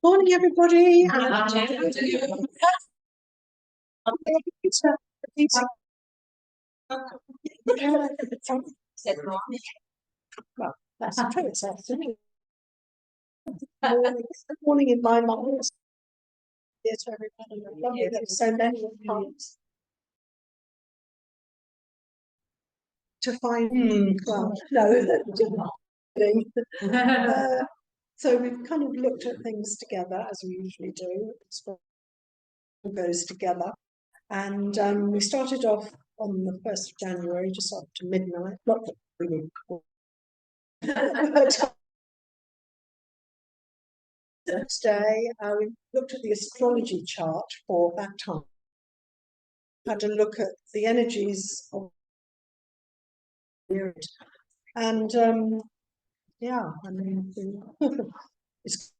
Morning, everybody. Well, that's true. It's afternoon. Morning in my mind. Yes, to everybody. Lovely that so many have come to find. Well, no. So we've kind of looked at things together as we usually do. It goes together, and we started off on the 1st of January, just after midnight. Not that we were. Next day, we looked at the astrology chart for that time. Had a look at the energies of the period, and yeah, I mean, it's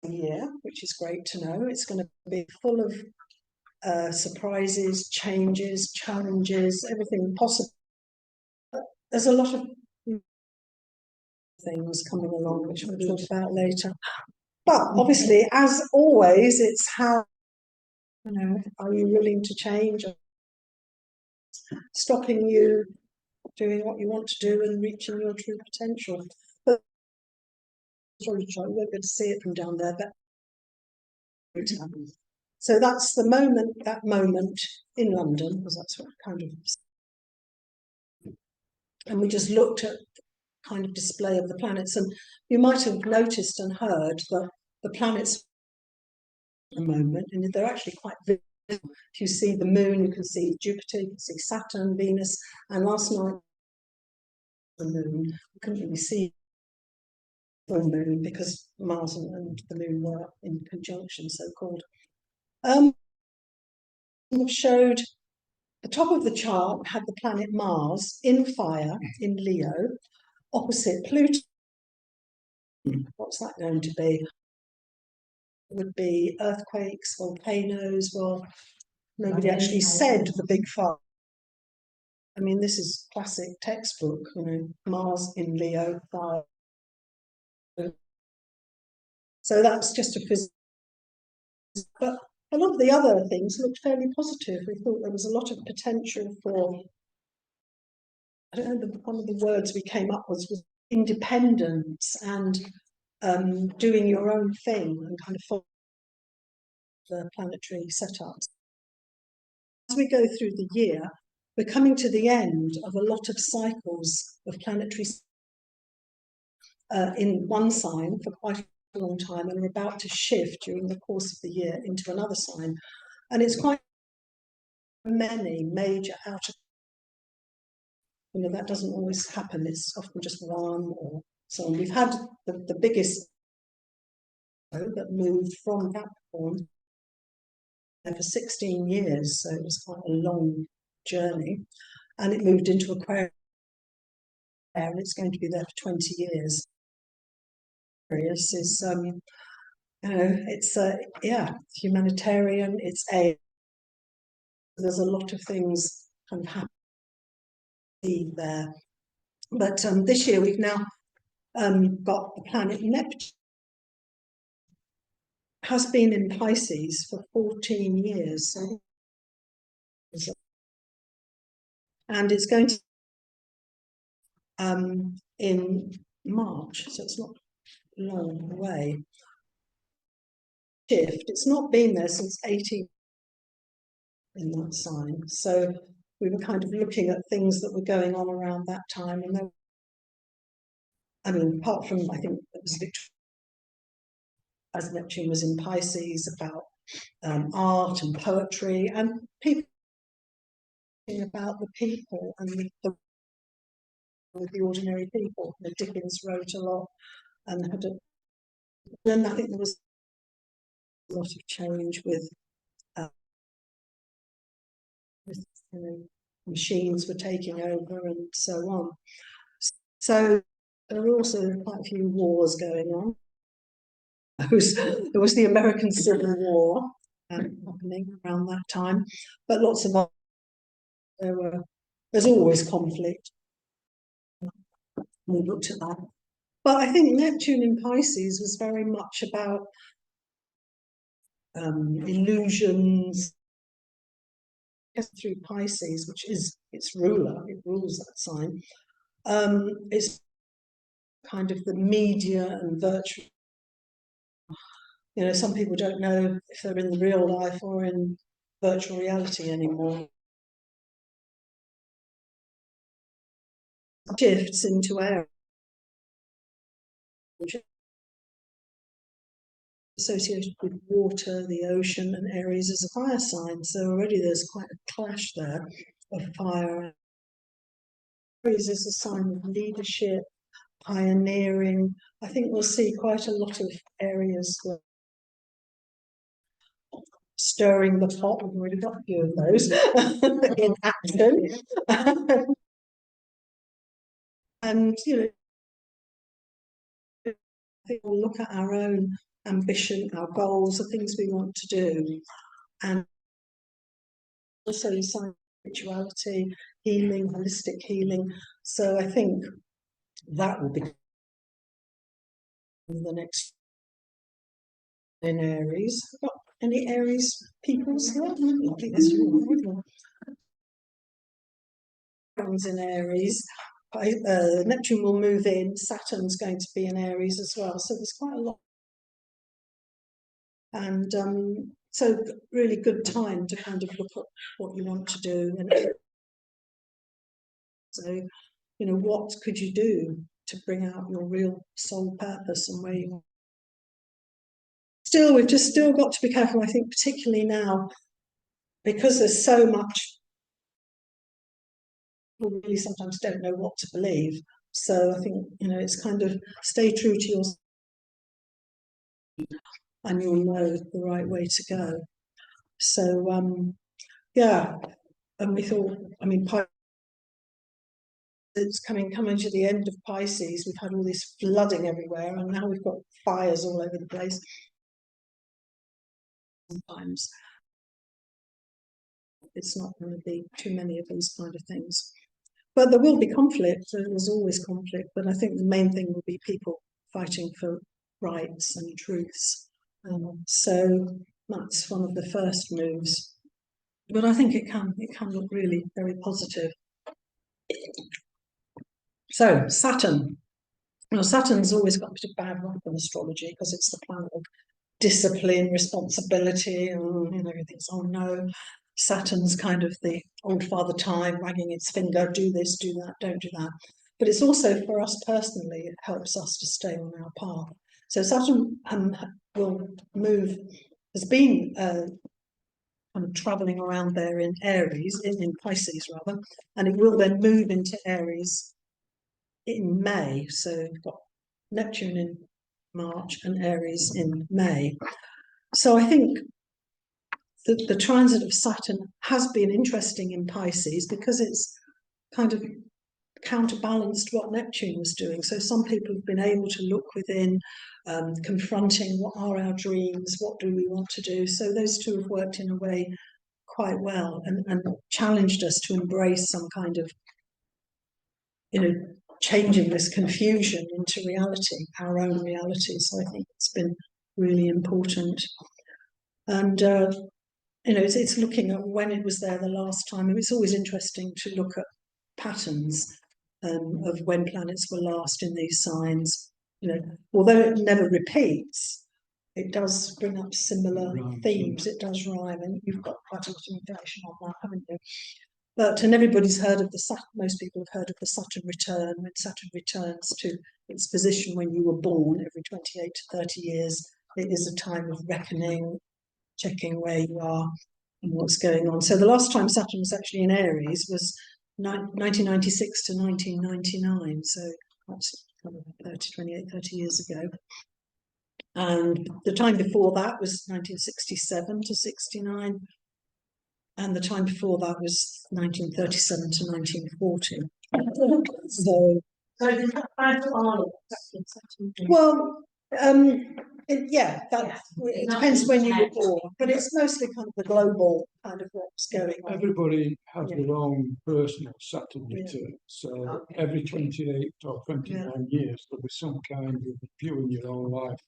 a year, which is great to know. It's going to be full of surprises, changes, challenges, everything possible. There's a lot of things coming along, which we'll talk about later. But obviously, as always, it's how, are you willing to change? Stopping you doing what you want to do and reaching your true potential. But sorry, you won't be able to see it from down there, but so that's the moment, that moment in London, because that's what kind of, and we just looked at kind of display of the planets, and you might have noticed and heard that the planets at the moment, and they're actually quite visible. If you see the moon, you can see Jupiter, you can see Saturn, Venus, and last night the moon, you couldn't really see the moon because Mars and the moon were in conjunction, so-called. Showed the top of the chart had the planet Mars in fire in Leo, opposite Pluto. What's that going to be? It would be earthquakes, volcanoes. Well, nobody actually said the big fire. I mean, this is classic textbook, Mars in Leo, fire. So that's just a physics. But a lot of the other things looked fairly positive. We thought there was a lot of potential for, I don't know, one of the words we came up with was independence and doing your own thing and kind of follow the planetary setups. As we go through the year, we're coming to the end of a lot of cycles of planetary in one sign for quite a long time, and are about to shift during the course of the year into another sign. And it's quite many major outer, that doesn't always happen. It's often just one or so on. We've had the biggest that moved from Capricorn for 16 years, so it was quite a long journey, and it moved into Aquarius, and it's going to be there for 20 years. Aquarius is, it's humanitarian. It's there's a lot of things kind of happening there, but this year we've now got the planet Neptune. Has been in Pisces for 14 years. And it's going to in March, so it's not long away. Shift. It's not been there since 18 in that sign. So we were kind of looking at things that were going on around that time. And apart from, I think it was as Neptune was in Pisces, about art and poetry and people, about the people and the ordinary people. Dickens wrote a lot and then I think there was a lot of change with machines were taking over and so on. So there were also quite a few wars going on. There was the American Civil War happening around that time, but lots of there's always conflict. We looked at that. But I think Neptune in Pisces was very much about illusions. Through Pisces, which is its ruler, it rules that sign. It's kind of the media and virtual. You know, some people don't know if they're in the real life or in virtual reality anymore. Shifts into Ayre, associated with water, the ocean, and Aries is a fire sign. So already there's quite a clash there of fire. Aries is a sign of leadership, pioneering. I think we'll see quite a lot of areas where stirring the pot. We've already got a few of those in action. And, you know, I think we'll look at our own ambition, our goals, the things we want to do, and also spirituality, healing, holistic healing. So I think that will be the next in Aries. Got any Aries peoples here? I think there's in Aries. Neptune will move in. Saturn's going to be in Aries as well. So there's quite a lot. And so really good time to kind of look at what you want to do. And so, you know, what could you do to bring out your real soul purpose and where you want. Still, we've just still got to be careful, I think, particularly now, because there's so much, people really sometimes don't know what to believe. So I think, you know, it's kind of stay true to yourself and you'll know the right way to go. So, yeah, and we thought, I mean, it's coming to the end of Pisces. We've had all this flooding everywhere, and now we've got fires all over the place. Sometimes it's not going to be too many of these kind of things. But there will be conflict, there's always conflict, but I think the main thing will be people fighting for rights and truths. So that's one of the first moves. But I think it can look really very positive. So Saturn. Well, Saturn's always got a bit of bad rap in astrology because it's the planet of discipline, responsibility, and you know, everything's, oh no. Saturn's kind of the old father time, wagging its finger, do this, do that, don't do that. But it's also for us personally, it helps us to stay on our path. So Saturn will move, has been kind of travelling around there in Aries, in Pisces rather, and it will then move into Aries in May. So we've got Neptune in March and Aries in May. So I think the transit of Saturn has been interesting in Pisces because it's kind of counterbalanced what Neptune was doing. So some people have been able to look within, confronting what are our dreams, what do we want to do. So those two have worked in a way quite well and challenged us to embrace some kind of, you know, changing this confusion into reality, our own reality. So I think it's been really important. And you know, it's looking at when it was there the last time. And it's always interesting to look at patterns of when planets were last in these signs. You know, although it never repeats, it does bring up similar themes. It does rhyme, and you've got quite a lot of information on that, haven't you? But and everybody's heard of the Saturn. Most people have heard of the Saturn return. When Saturn returns to its position when you were born, every 28 to 30 years, it is a time of reckoning, checking where you are and what's going on. So the last time Saturn was actually in Aries was 1996 to 1999. So that's kind of 30 years ago. And the time before that was 1967 to 69. And the time before that was 1937 to 1940. So, well, yeah, it depends when you were born, but it's mostly kind of the global kind of what's going on. Everybody has their own personal Saturn return, so every 28 or 29 years there'll be some kind of review in your own life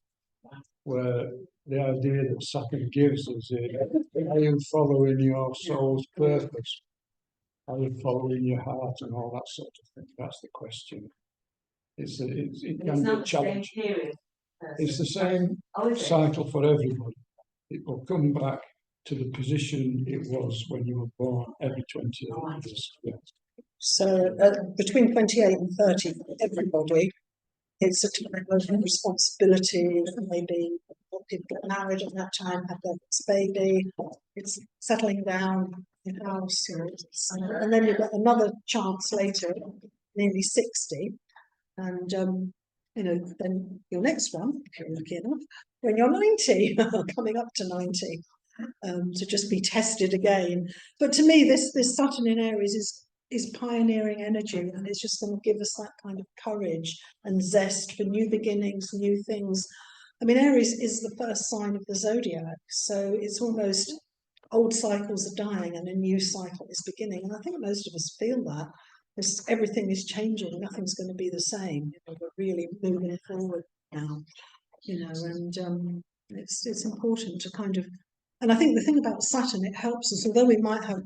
where the idea that Saturn gives us is, are you following your soul's purpose? Are you following your heart and all that sort of thing? That's the question. It can be a challenge. It's the same cycle for everybody. It will come back to the position it was when you were born every 28 years. Yeah. So between 28 and 30, for everybody, it's a time of responsibility. Maybe people get married at that time, have their first baby. It's settling down in a house, and then you've got another chance later, nearly 60, and then your next one, if you're lucky enough, when you're 90, coming up to 90, to just be tested again. But to me, this Saturn in Aries is pioneering energy, and it's just going to give us that kind of courage and zest for new beginnings, new things. I mean, Aries is the first sign of the zodiac, so it's almost old cycles are dying and a new cycle is beginning. And I think most of us feel that. Everything is changing, nothing's going to be the same. We're really moving forward now, and it's important to kind of. And I think the thing about Saturn, it helps us, although we might have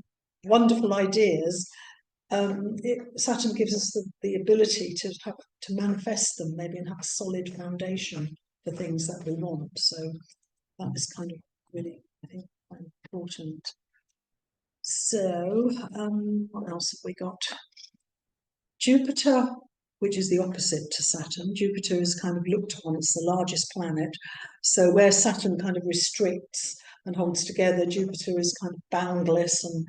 wonderful ideas. Saturn gives us the ability to manifest them, maybe, and have a solid foundation for things that we want. So that is kind of really, I think, quite important. So what else have we got? Jupiter, which is the opposite to Saturn. Jupiter is kind of looked upon as the largest planet. So where Saturn kind of restricts and holds together, Jupiter is kind of boundless and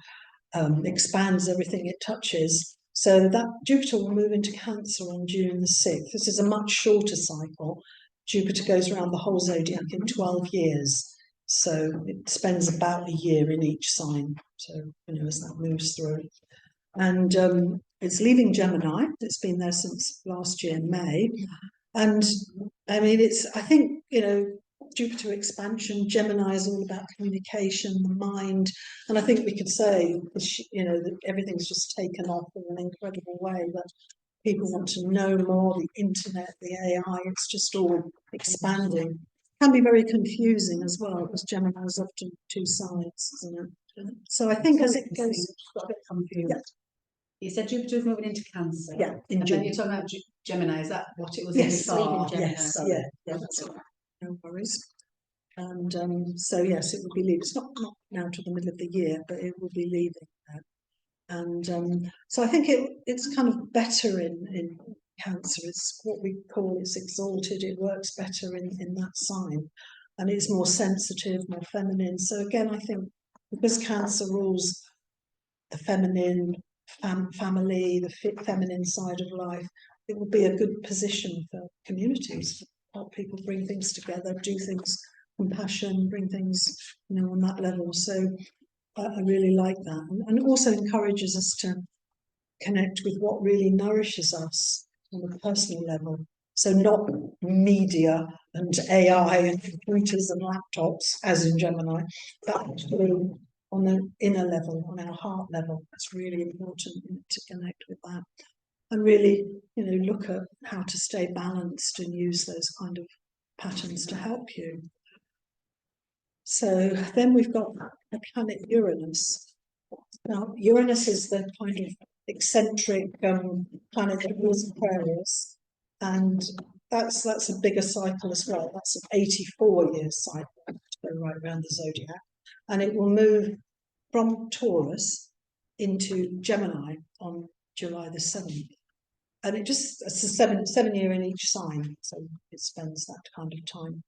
expands everything it touches. So that Jupiter will move into Cancer on June the 6th. This is a much shorter cycle. Jupiter goes around the whole zodiac in 12 years. So it spends about a year in each sign. So, as that moves through. And it's leaving Gemini. It's been there since last year, May. And I mean, I think, Jupiter expansion, Gemini is all about communication, the mind. And I think we could say, that everything's just taken off in an incredible way, that people want to know more, the internet, the AI, it's just all expanding. It can be very confusing as well, because Gemini is often two sides, isn't it? So I think as it goes... Got a bit confused. Yeah. You said Jupiter was moving into Cancer. Yeah, in and June. then you're talking about Gemini. Is that what it was Yes, in before? yes, yeah, that's right. No worries. And so yes, it will be leaving. It's not now to the middle of the year, but it will be leaving there. And so I think it's kind of better in Cancer. It's what we call it's exalted. It works better in that sign, and it's more sensitive, more feminine. So again, I think because Cancer rules the feminine, family, the feminine side of life, it will be a good position for communities, to help people bring things together, do things, compassion, bring things, on that level. So I really like that, and it also encourages us to connect with what really nourishes us on a personal level. So not media and AI and computers and laptops, as in Gemini, but actually on an inner level, on our heart level. It's really important to connect with that. And really, look at how to stay balanced and use those kind of patterns to help you. So then we've got the planet Uranus. Now, Uranus is the kind of eccentric planet that rules Aquarius, and that's a bigger cycle as well. That's an 84-year cycle to go right around the zodiac, and it will move from Taurus into Gemini on July the 7th. And it's a seven year in each sign, so it spends that kind of time.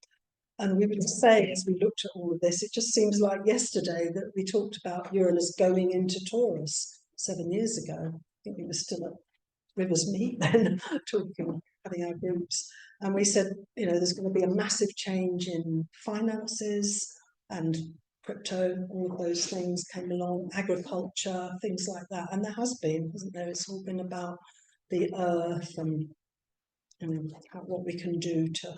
And we would say, as we looked at all of this, it just seems like yesterday that we talked about Uranus going into Taurus 7 years ago. I think we were still at Rivers Meet then, having our groups. And we said, there's going to be a massive change in finances, and crypto, all of those things came along, agriculture, things like that. And there has been, hasn't there? It's all been about the earth and what we can do to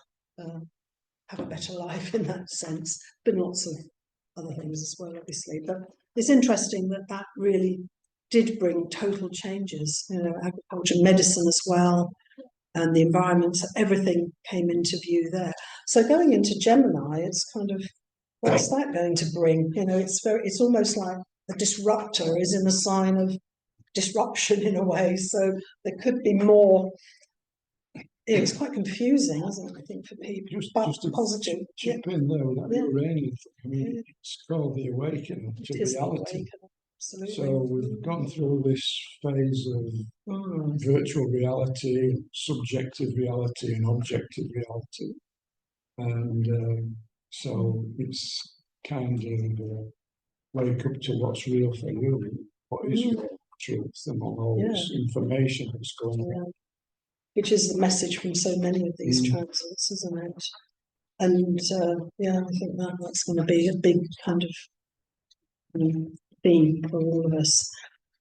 have a better life in that sense. Been lots of other things as well, obviously. But it's interesting that really did bring total changes, agriculture, medicine as well, and the environment, everything came into view there. So going into Gemini, it's kind of, what's that going to bring? You know, it's almost like the disruptor is in a sign of disruption in a way. So there could be more. It's quite confusing, isn't it? I think for people, but just to positive. chip in there with that Yeah. Uranian thing. I mean, Yeah. it's called the awakening It to is the reality. awakening, absolutely. So we've gone through this phase of virtual reality, subjective reality, and objective reality, and so it's kind of wake up to what's real for you, what is your truth, and all this information that's going on. Which is the message from so many of these transits, isn't it? And yeah, I think that's going to be a big kind of theme for all of us.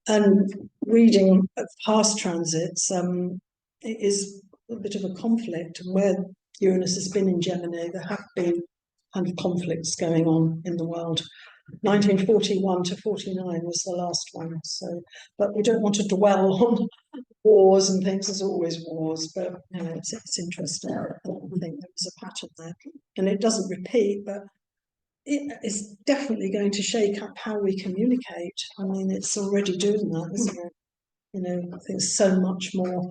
And reading past transits, it is a bit of a conflict. And where Uranus has been in Gemini, there have been kind of conflicts going on in the world. 1941 to 49 was the last one. So, but we don't want to dwell on wars and things. There's always wars, but you know, it's interesting. I think there was a pattern there, and it doesn't repeat, but it is definitely going to shake up how we communicate. I mean, it's already doing that, isn't it? You know, I think so much more.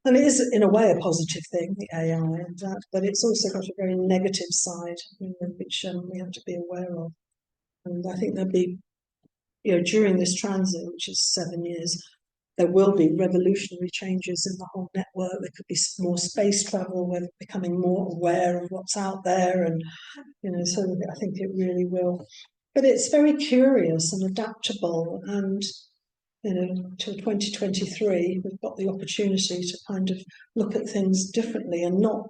And it is, in a way, a positive thing, the AI, and that, but it's also got a very negative side, you know, which we have to be aware of. And I think there'll be, you know, during this transit, which is 7 years, there will be revolutionary changes in the whole network. There could be more space travel. We're becoming more aware of what's out there, and you know, so I think it really will. But it's very curious and adaptable, and you know, till 2023, we've got the opportunity to kind of look at things differently and not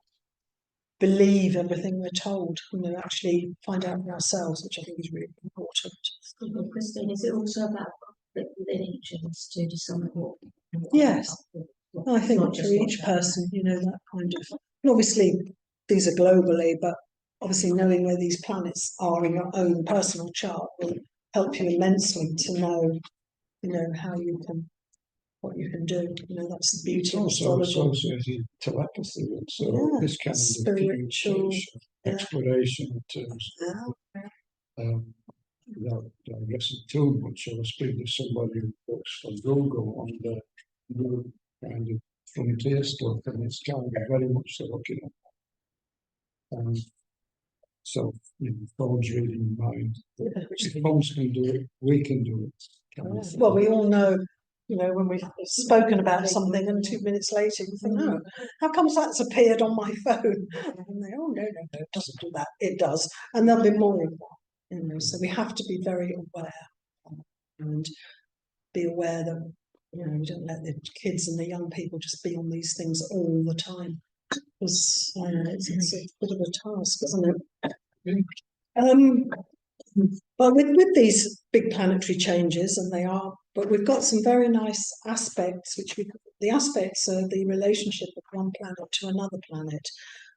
believe everything we're told. You know, actually find out for ourselves, which I think is really important. Christine, is it also about religions to decide what? Yes, I think for each person, you know, that kind of, and obviously these are globally, but obviously knowing where these planets are in your own personal chart will help you immensely to know, you know, how you can, what you can do. You know, that's the beauty of It's also astrology. associated with telepathy, and so Yeah, this kind of spiritual, communication, yeah. exploration in terms of, without guessing too much, I was speaking to somebody who works for Google on the new kind of frontier stuff, and it's kind of very much so looking at that. So, you know, phones reading mind. If phones can do it, we can do it. Well, we all know, you know, when we've spoken about something and 2 minutes later you think, oh, how comes that's appeared on my phone? And they, oh, no, it doesn't do that. It does. And there'll be more of that, you know, so we have to be very aware and be aware that, you know, we don't let the kids and the young people just be on these things all the time. Because it's a bit of a task, isn't it? But with these big planetary changes, and they are, but we've got some very nice aspects, the aspects are the relationship of one planet to another planet,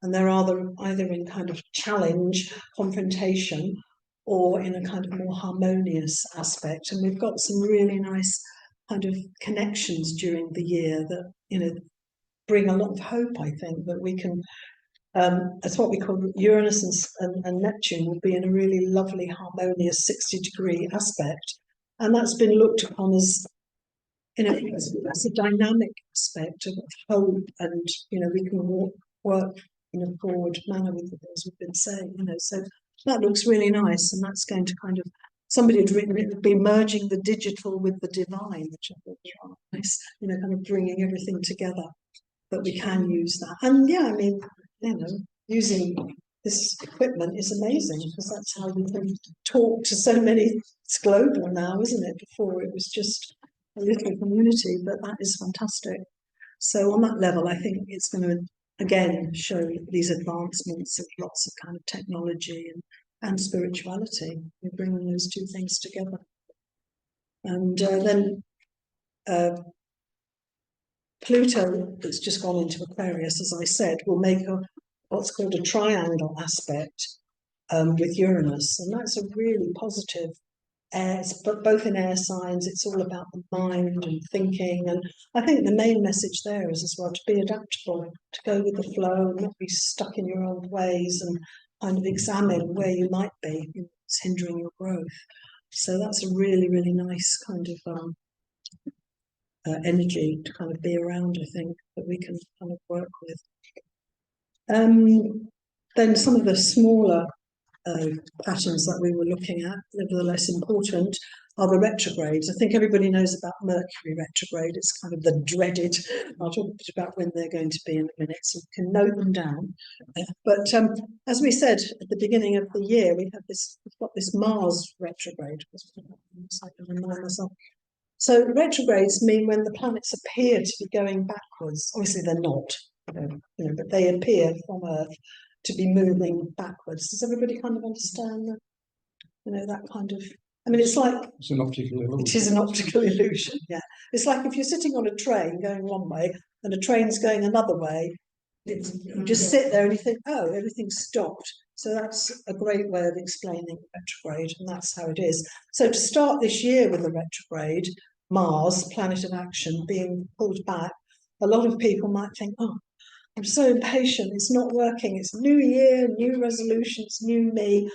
and they're either in kind of challenge, confrontation, or in a kind of more harmonious aspect. And we've got some really nice kind of connections during the year that, you know, bring a lot of hope, I think, that we can. It's what we call Uranus and Neptune will be in a really lovely, harmonious 60-degree aspect. And that's been looked upon as, you know, as a dynamic aspect of hope, and, you know, we can work in a forward manner with the things we've been saying, you know. So that looks really nice, and that's going to kind of, somebody had written it would be merging the digital with the divine, which I thought was nice, you know, kind of bringing everything together. But we can use that. And yeah, I mean, you know, using this equipment is amazing, because that's how we can talk to so many. It's global now, isn't it? Before it was just a little community, but that is fantastic. So on that level, I think it's going to, again, show these advancements of lots of kind of technology and spirituality. We're bringing those two things together. And then Pluto, that's just gone into Aquarius, as I said, will make what's called a triangle aspect with Uranus, and that's a really positive It's both in air signs. It's all about the mind and thinking. And I think the main message there is as well to be adaptable, to go with the flow and not be stuck in your old ways, and kind of examine where you might be, it's hindering your growth. So that's a really, really nice kind of energy to kind of be around, I think, that we can kind of work with. Then some of the smaller patterns that we were looking at, nevertheless important, are the retrogrades. I think everybody knows about Mercury retrograde. It's kind of the dreaded. I'll talk a bit about when they're going to be in a minute, so you can note them down. But as we said at the beginning of the year, we've got this Mars retrograde. I can remind myself. So retrogrades mean when the planets appear to be going backwards. Obviously, they're not, but they appear from Earth to be moving backwards. Does everybody kind of understand that? That kind of. I mean, it's like It's an optical illusion. it is an optical illusion. Yeah, it's like if you're sitting on a train going one way and a train's going another way. You just sit there and you think, oh, everything's stopped. So that's a great way of explaining retrograde, and that's how it is. So to start this year with a retrograde, Mars, planet of action, being pulled back, a lot of people might think, oh, I'm so impatient, it's not working, it's new year, new resolutions, new me,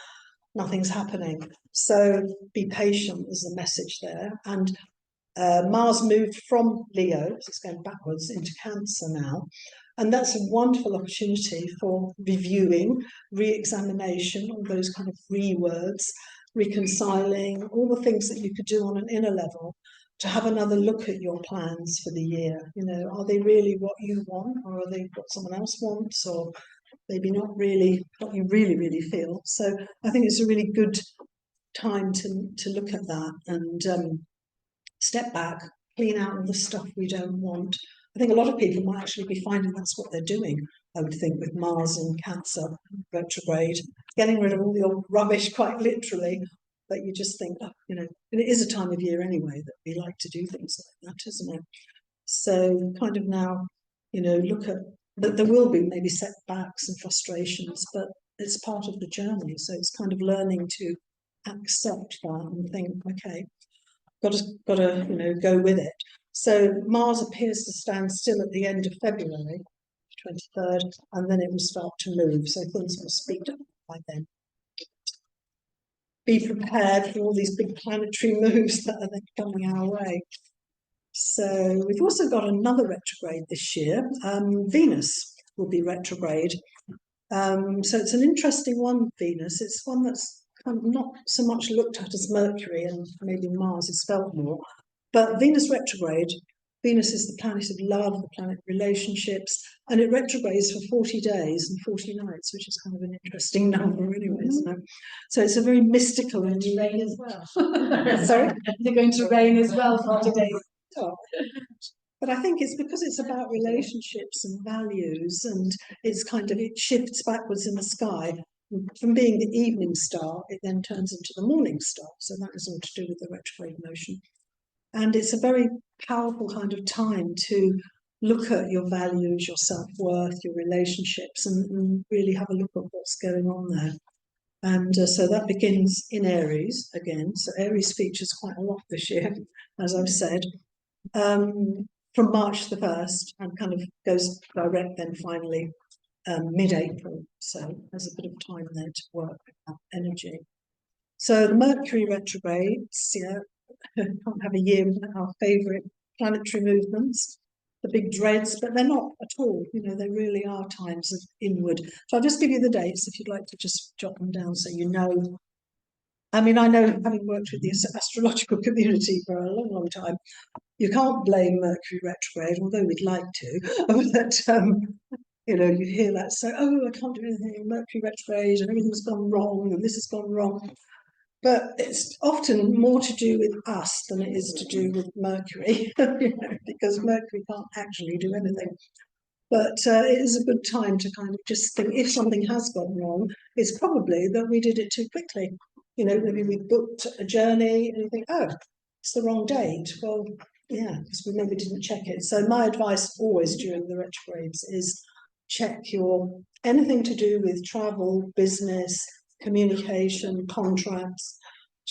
nothing's happening. So be patient is the message there. And Mars moved from Leo, so it's going backwards, into Cancer now. And that's a wonderful opportunity for reviewing, re-examination, all those kind of re-words, reconciling, all the things that you could do on an inner level to have another look at your plans for the year. Are they really what you want, or are they what someone else wants, or maybe not really what you really, really feel? So I think it's a really good time to look at that and step back, clean out all the stuff we don't want. I think a lot of people might actually be finding that's what they're doing, I would think, with Mars in Cancer retrograde, getting rid of all the old rubbish, quite literally, that you just think, and it is a time of year anyway that we like to do things like that, isn't it? So kind of now, look at that there will be maybe setbacks and frustrations, but it's part of the journey. So it's kind of learning to accept that and think, okay, got to go with it. So Mars appears to stand still at the end of February 23rd, and then it will start to move. So things will speed up by then. Be prepared for all these big planetary moves that are then coming our way. So we've also got another retrograde this year. Venus will be retrograde. So it's an interesting one, Venus. It's one that's kind of not so much looked at as Mercury, and maybe Mars is felt more. But Venus retrograde, Venus is the planet of love, the planet of relationships, and it retrogrades for 40 days and 40 nights, which is kind of an interesting number anyway, isn't it? So it's a very mystical and rain as well. Sorry? They're going to rain as well 40 days. But I think it's because it's about relationships and values, and it shifts backwards in the sky. From being the evening star, it then turns into the morning star. So that is all to do with the retrograde motion. And it's a very powerful kind of time to look at your values, your self-worth, your relationships, and really have a look at what's going on there. And so that begins in Aries again. So Aries features quite a lot this year, as I've said, from March the 1st, and kind of goes direct then finally mid-April. So there's a bit of time there to work with that energy. So the Mercury retrogrades, can't have a year without our favourite planetary movements, the big dreads, but they're not at all. They really are times of inward. So I'll just give you the dates if you'd like to just jot them down so you know. I mean, I know, having worked with the astrological community for a long, long time, you can't blame Mercury retrograde, although we'd like to. But you hear that, so, I can't do anything, Mercury retrograde, and everything's gone wrong, and this has gone wrong. But it's often more to do with us than it is to do with Mercury, because Mercury can't actually do anything. But it is a good time to kind of just think, if something has gone wrong, it's probably that we did it too quickly. Maybe we booked a journey and you think, oh, it's the wrong date. Well, yeah, because we maybe didn't check it. So my advice always during the retrogrades is check anything to do with travel, business, communication, contracts.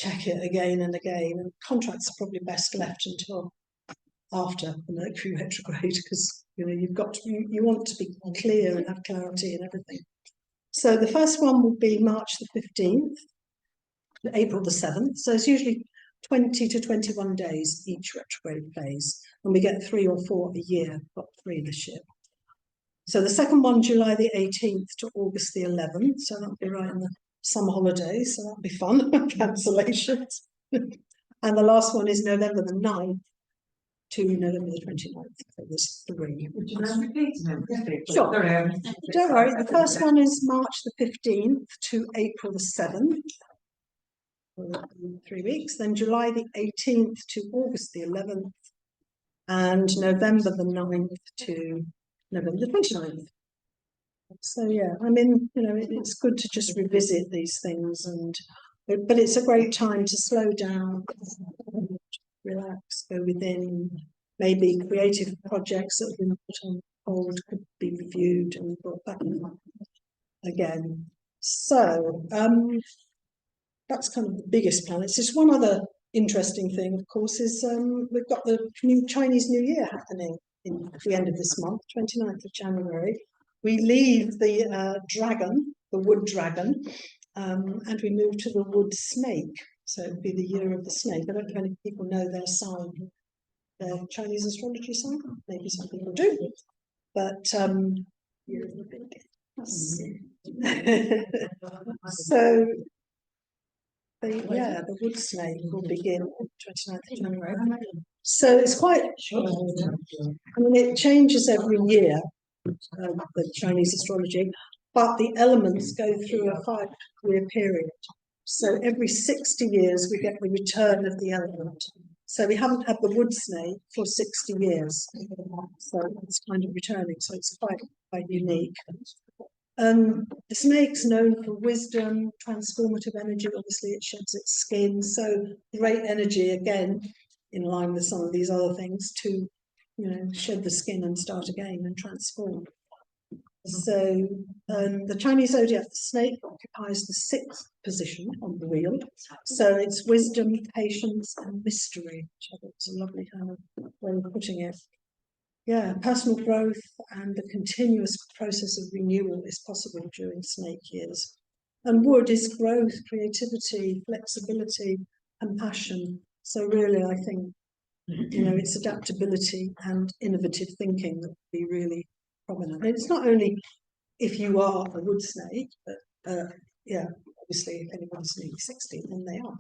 check it again and again. And contracts are probably best left until after the Mercury retrograde, because you've got to, you want to be clear and have clarity and everything. So the first one will be March the 15th, April the 7th. So it's usually 20 to 21 days each retrograde phase, and we get 3 or 4 a year. Got 3 this year. So the second one, July the 18th to August the 11th. So that'll be right in the summer holidays. So that'll be fun. Cancellations. And the last one is November the 9th to November the 29th. So there's 3. Would you mind repeating them? Sure. Sorry, Don't worry. The first one is March the 15th to April the 7th. For 3 weeks. Then July the 18th to August the 11th. And November the 9th to November the 29th. So yeah, I mean, it's good to just revisit these things, but it's a great time to slow down, relax, go within. Maybe creative projects that have been put on hold could be reviewed and brought back again. So that's kind of the biggest planets. There's one other interesting thing, of course, is we've got the new Chinese New Year happening at the end of this month, 29th of January. We leave the dragon, the wood dragon, and we move to the wood snake. So it'll be the year of the snake. I don't know if any people know their sign, their Chinese astrology sign. Maybe some people do. But so the wood snake will begin on 29th of January. So it's quite, it changes every year, the Chinese astrology, but the elements go through a 5-year period. So every 60 years we get the return of the element. So we haven't had the wood snake for 60 years. So it's kind of returning. So it's quite unique. The snake's known for wisdom, transformative energy. Obviously, it sheds its skin. So great energy, again, in line with some of these other things, to shed the skin and start again and transform. So the Chinese zodiac, the snake, occupies the 6th position on the wheel. So it's wisdom, patience, and mystery, which I think is a lovely kind of way of putting it. Yeah, personal growth and the continuous process of renewal is possible during snake years. And wood is growth, creativity, flexibility, and passion. So really, I think, it's adaptability and innovative thinking that would be really prominent. And it's not only if you are a wood snake, but obviously if anyone's nearly 60, then they are.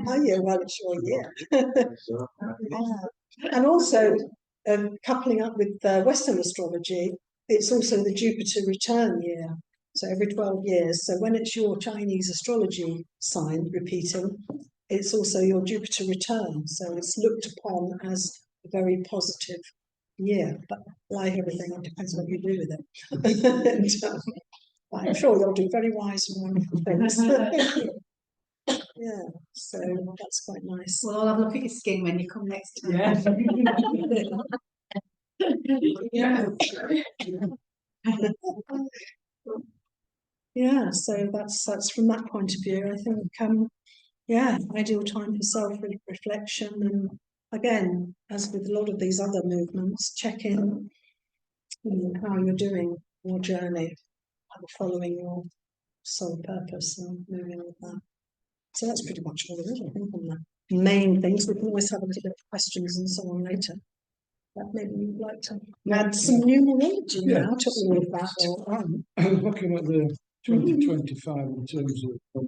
Oh yeah, well, it's your year. And also, coupling up with Western astrology, it's also the Jupiter return year. So every 12 years. So when it's your Chinese astrology sign repeating, it's also your Jupiter return. So it's looked upon as a very positive year. But like everything, it depends what you do with it. And, I'm sure you'll do very wise and wonderful things. Yeah, so that's quite nice. well, I'll have a look at your skin when you come next time. Yeah. Yeah, so that's from that point of view. I think ideal time for self-reflection, and again, as with a lot of these other movements, check in how you're doing your journey, following your soul purpose and moving with that. So that's pretty much all it is, I think, on the main things. We can always have a little bit of questions and so on later. But maybe you'd like to add some numerology now to all of that. I'm looking at the 2025 in terms of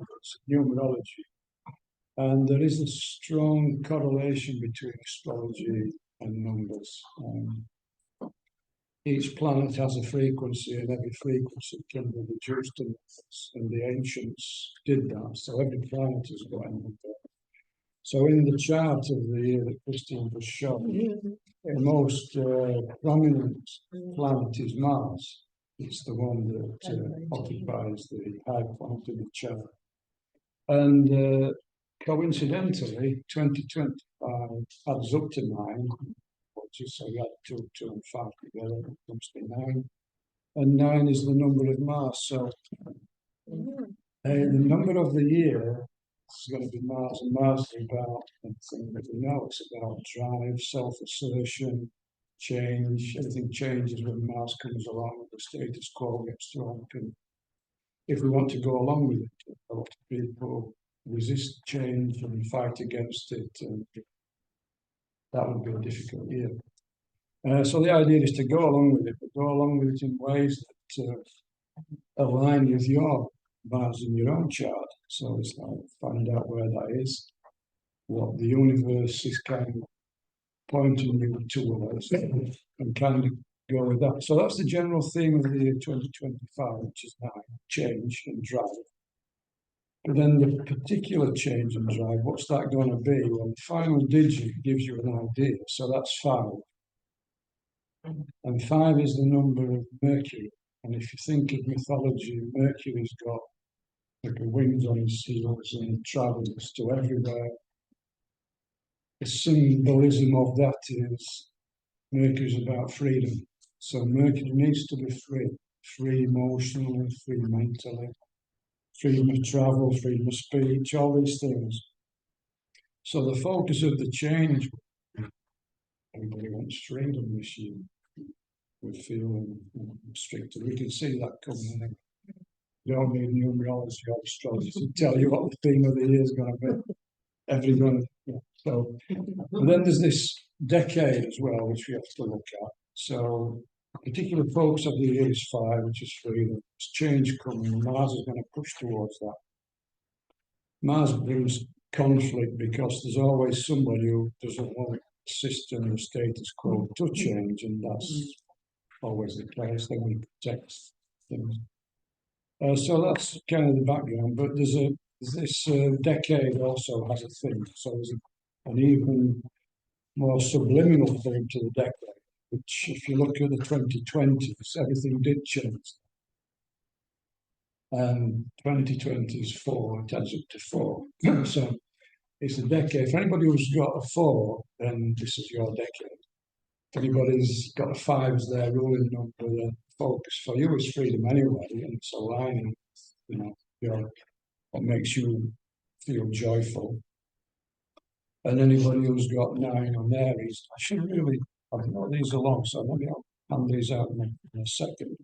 numerology, and there is a strong correlation between astrology and numbers. Each planet has a frequency, and every frequency can be reduced to numbers, and the ancients did that. So every planet has got a number. So in the chart of the year that Christine was shown, the most prominent planet is Mars. It's the one that occupies the high point in the chart. And coincidentally, 2025 adds up to 9. So you add 2 and 5 together, it comes to 9. And 9 is the number of Mars. So The number of the year is going to be Mars, and Mars is about, everything that we know, it's about drive, self-assertion, change. Everything changes when Mars comes along, the status quo gets thrown. And if we want to go along with it, a lot of people resist change and fight against it, and that would be a difficult year. So the idea is to go along with it, but go along with it in ways that align with your Mars in your own chart. So it's like find out where that is, what the universe is kind of pointing you towards, and kind of go with that. So that's the general theme of the year 2025, which is now change and drive. But then the particular change and drive, what's that going to be? Well, the final digit gives you an idea. So that's 5. And 5 is the number of Mercury. And if you think of mythology, Mercury's got like wings on his seals and travels to everywhere. The symbolism of that is Mercury's about freedom. So Mercury needs to be free emotionally, free mentally, freedom of travel, freedom of speech, all these things. So the focus of the change, everybody wants freedom this year. We're feeling restricted. We can see that coming. You don't need numerology or astrology to tell you what the theme of the year is going to be. Everyone, yeah. So, and then there's this decade as well, which we have to look at. So, the particular focus of the year is 5, which is freedom. There's change coming. Mars is going to push towards that. Mars brings conflict because there's always somebody who doesn't want the system, the status quo to change, and that's always the case. They want to protect things. So that's kind of the background, but there's this decade also has a theme. So there's an even more subliminal theme to the decade, which if you look at the 2020s, everything did change. And 2020 is 4, it adds up to 4. So it's a decade. For anybody who's got a 4, then this is your decade. If anybody's got a 5 as their ruling number, then focus for you is freedom anyway, and it's aligning, what makes you feel joyful. And anybody who's got 9 on there, I should really, I don't know these along, so maybe I'll hand these out in a second.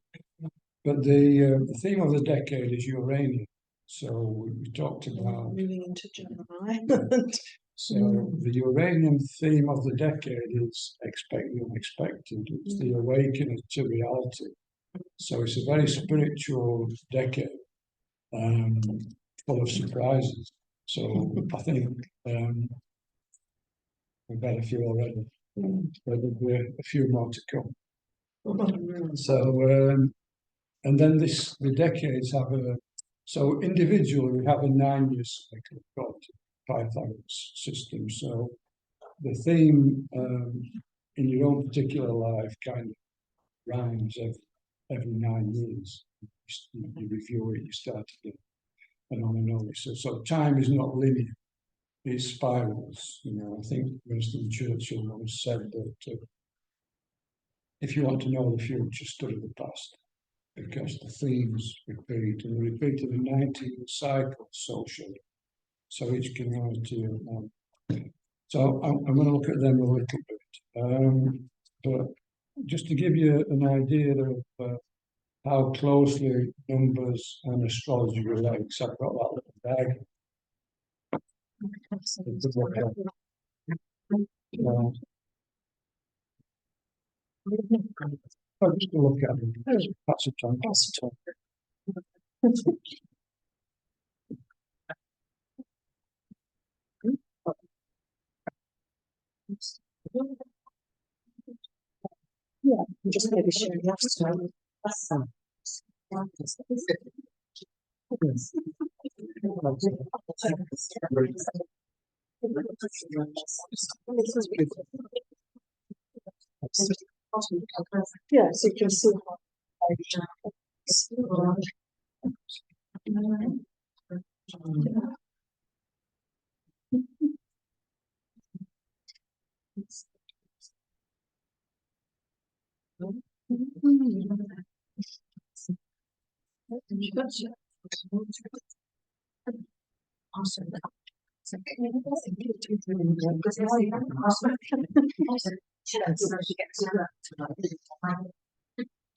But the theme of the decade is Uranian. So we talked about moving into Gemini. So the Uranian theme of the decade is expect the unexpected. It's the awakening to reality. So it's a very spiritual decade, full of surprises. So I think we've had a few already, but there'll be a few more to come. So and then the decades have so individually we have a 9-year cycle according to Pythagoras system. So the theme in your own particular life kind of rhymes every 9 years. You review it, you start again, and on and on. So time is not linear; it spirals. I think Winston Churchill once said that if you want to know the future, study the past, because the themes repeat, and repeat in the 19th cycle socially. So each community. So I'm going to look at them a little bit. But just to give you an idea of how closely numbers and astrology relate, so I've got that little bag. Just to look at. That's a time. Yeah, just maybe share the afternoon. Yeah, so you can see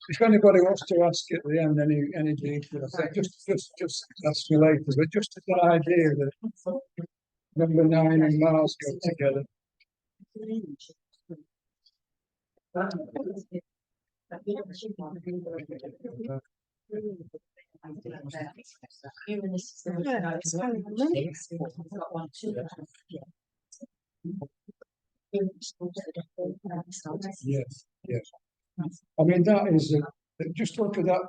If anybody wants to ask at the end any details, just ask me later. But just an idea that number 9 and Mars go together. Yes, yes. I mean, that is just look at that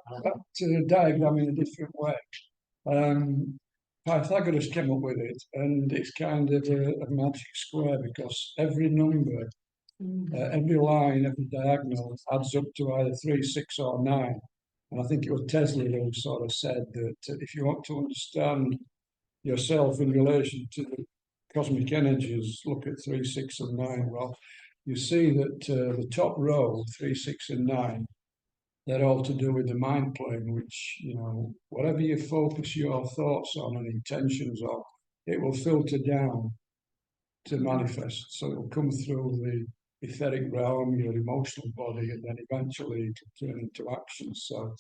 diagram in a different way. Pythagoras came up with it, and it's kind of a magic square because every number, every line, every diagonal adds up to either 3, 6, or 9. And I think it was Tesla who sort of said that if you want to understand yourself in relation to the cosmic energies, look at 3, 6, and 9. Well, you see that the top row, 3, 6, and 9, they're all to do with the mind plane, which, you know, whatever you focus your thoughts on and intentions on, it will filter down to manifest. So it will come through the etheric realm, your emotional body, and then eventually it'll turn into action. So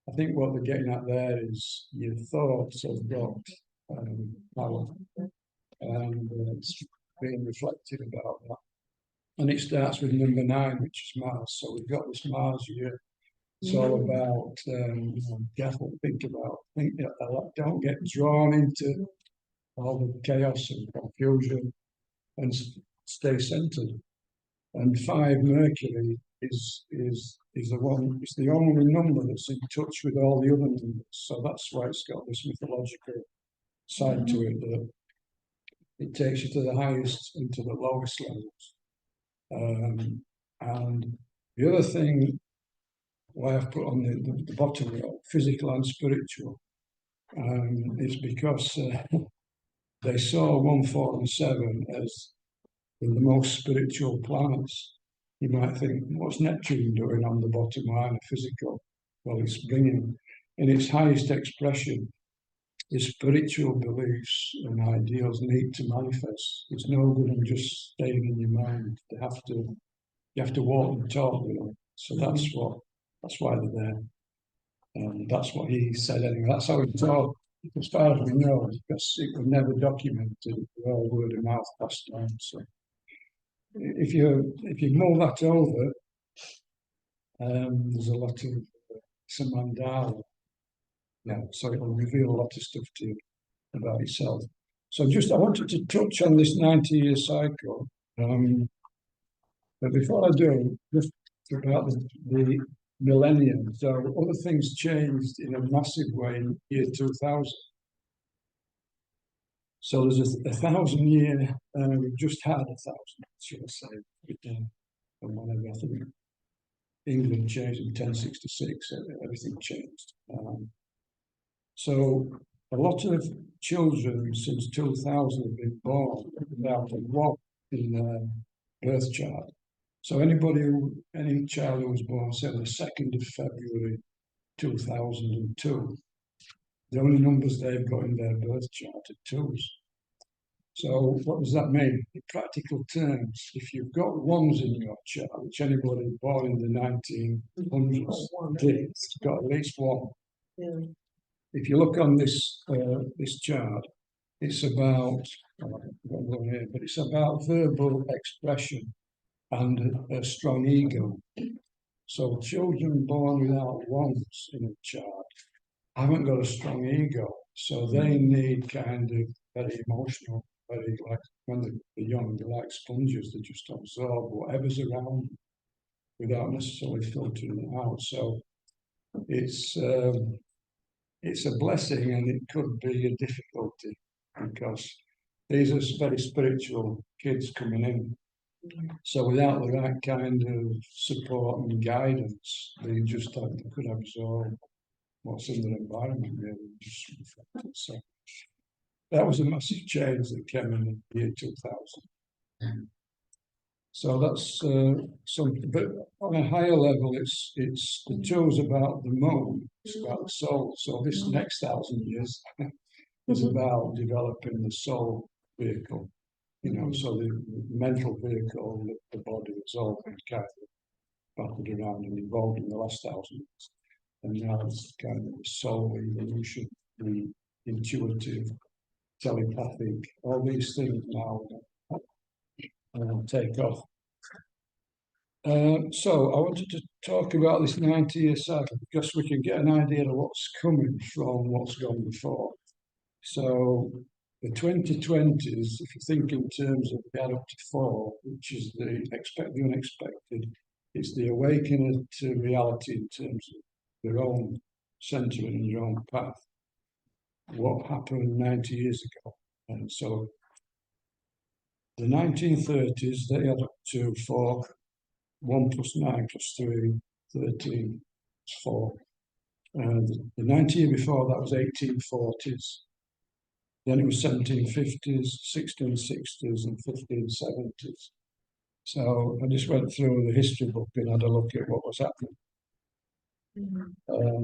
I think what they're getting at there is your thoughts have got power, and it's being reflected about that. And it starts with number 9, which is Mars. So we've got this Mars here. It's all about careful, don't get drawn into all the chaos and confusion, and stay centered. And 5 Mercury is the only number that's in touch with all the other numbers. So that's why it's got this mythological side to it, that it takes you to the highest and to the lowest levels. And the other thing why I've put on the bottom row, physical and spiritual, is because they saw 1, 4, and 7 as the most spiritual planets. You might think, what's Neptune doing on the bottom line of physical? Well, it's bringing, in its highest expression, its spiritual beliefs and ideals need to manifest. It's no good in just staying in your mind. You have to walk and talk with them. So that's why they're there. And that's what he said anyway. That's how he talked, as far as we know, because it was never documented, all word of mouth passed on. So if you mull that over, there's a lot of some mandala. Yeah, so it will reveal a lot of stuff to you about yourself. So I wanted to touch on this 90-year cycle. But before I do, just about the millennium. So other things changed in a massive way in year 2000. So there's a 1,000-year, we've just had 1,000, should I say, and whatever. I think England changed in 1066, everything changed. So a lot of children since 2000 have been born without a 1 in their birth chart. So any child who was born, say, on the 2nd of February 2002, the only numbers they've got in their birth chart are 2s. So what does that mean? In practical terms, if you've got 1s in your chart, which anybody born in the 1900s did, got at least 1. Yeah. If you look on this chart, it's about, but it's about verbal expression and a strong ego. So children born without 1s in a chart haven't got a strong ego, so they need kind of very emotional, very, like when they're young, they're like sponges, they just absorb whatever's around them without necessarily filtering it out. So it's a blessing, and it could be a difficulty because these are very spiritual kids coming in. So without the right kind of support and guidance, they could absorb what's in their environment, really, just reflect it. So that was a massive change that came in the year 2000. So that's something. But on a higher level, it's the 2's about the moon, it's about the soul. So this next 1,000 years is about developing the soul vehicle, you know, so the mental vehicle, the body has all been kind of battled around and involved in the last 1,000 years. And now it's kind of the soul evolution, the intuitive, telepathic, all these things now take off. So I wanted to talk about this 90-year cycle because we can get an idea of what's coming from what's gone before. So the 2020s, if you think in terms of the add up to 4, which is the unexpected, it's the awakening to reality in terms of their own centre and their own path. What happened 90 years ago? And so the 1930s, they add up to 4. 1 + 9 + 3, 13, 4. The 90 year before that was 1840s. Then it was 1750s, 1660s, and 1570s. So I just went through the history book and had a look at what was happening.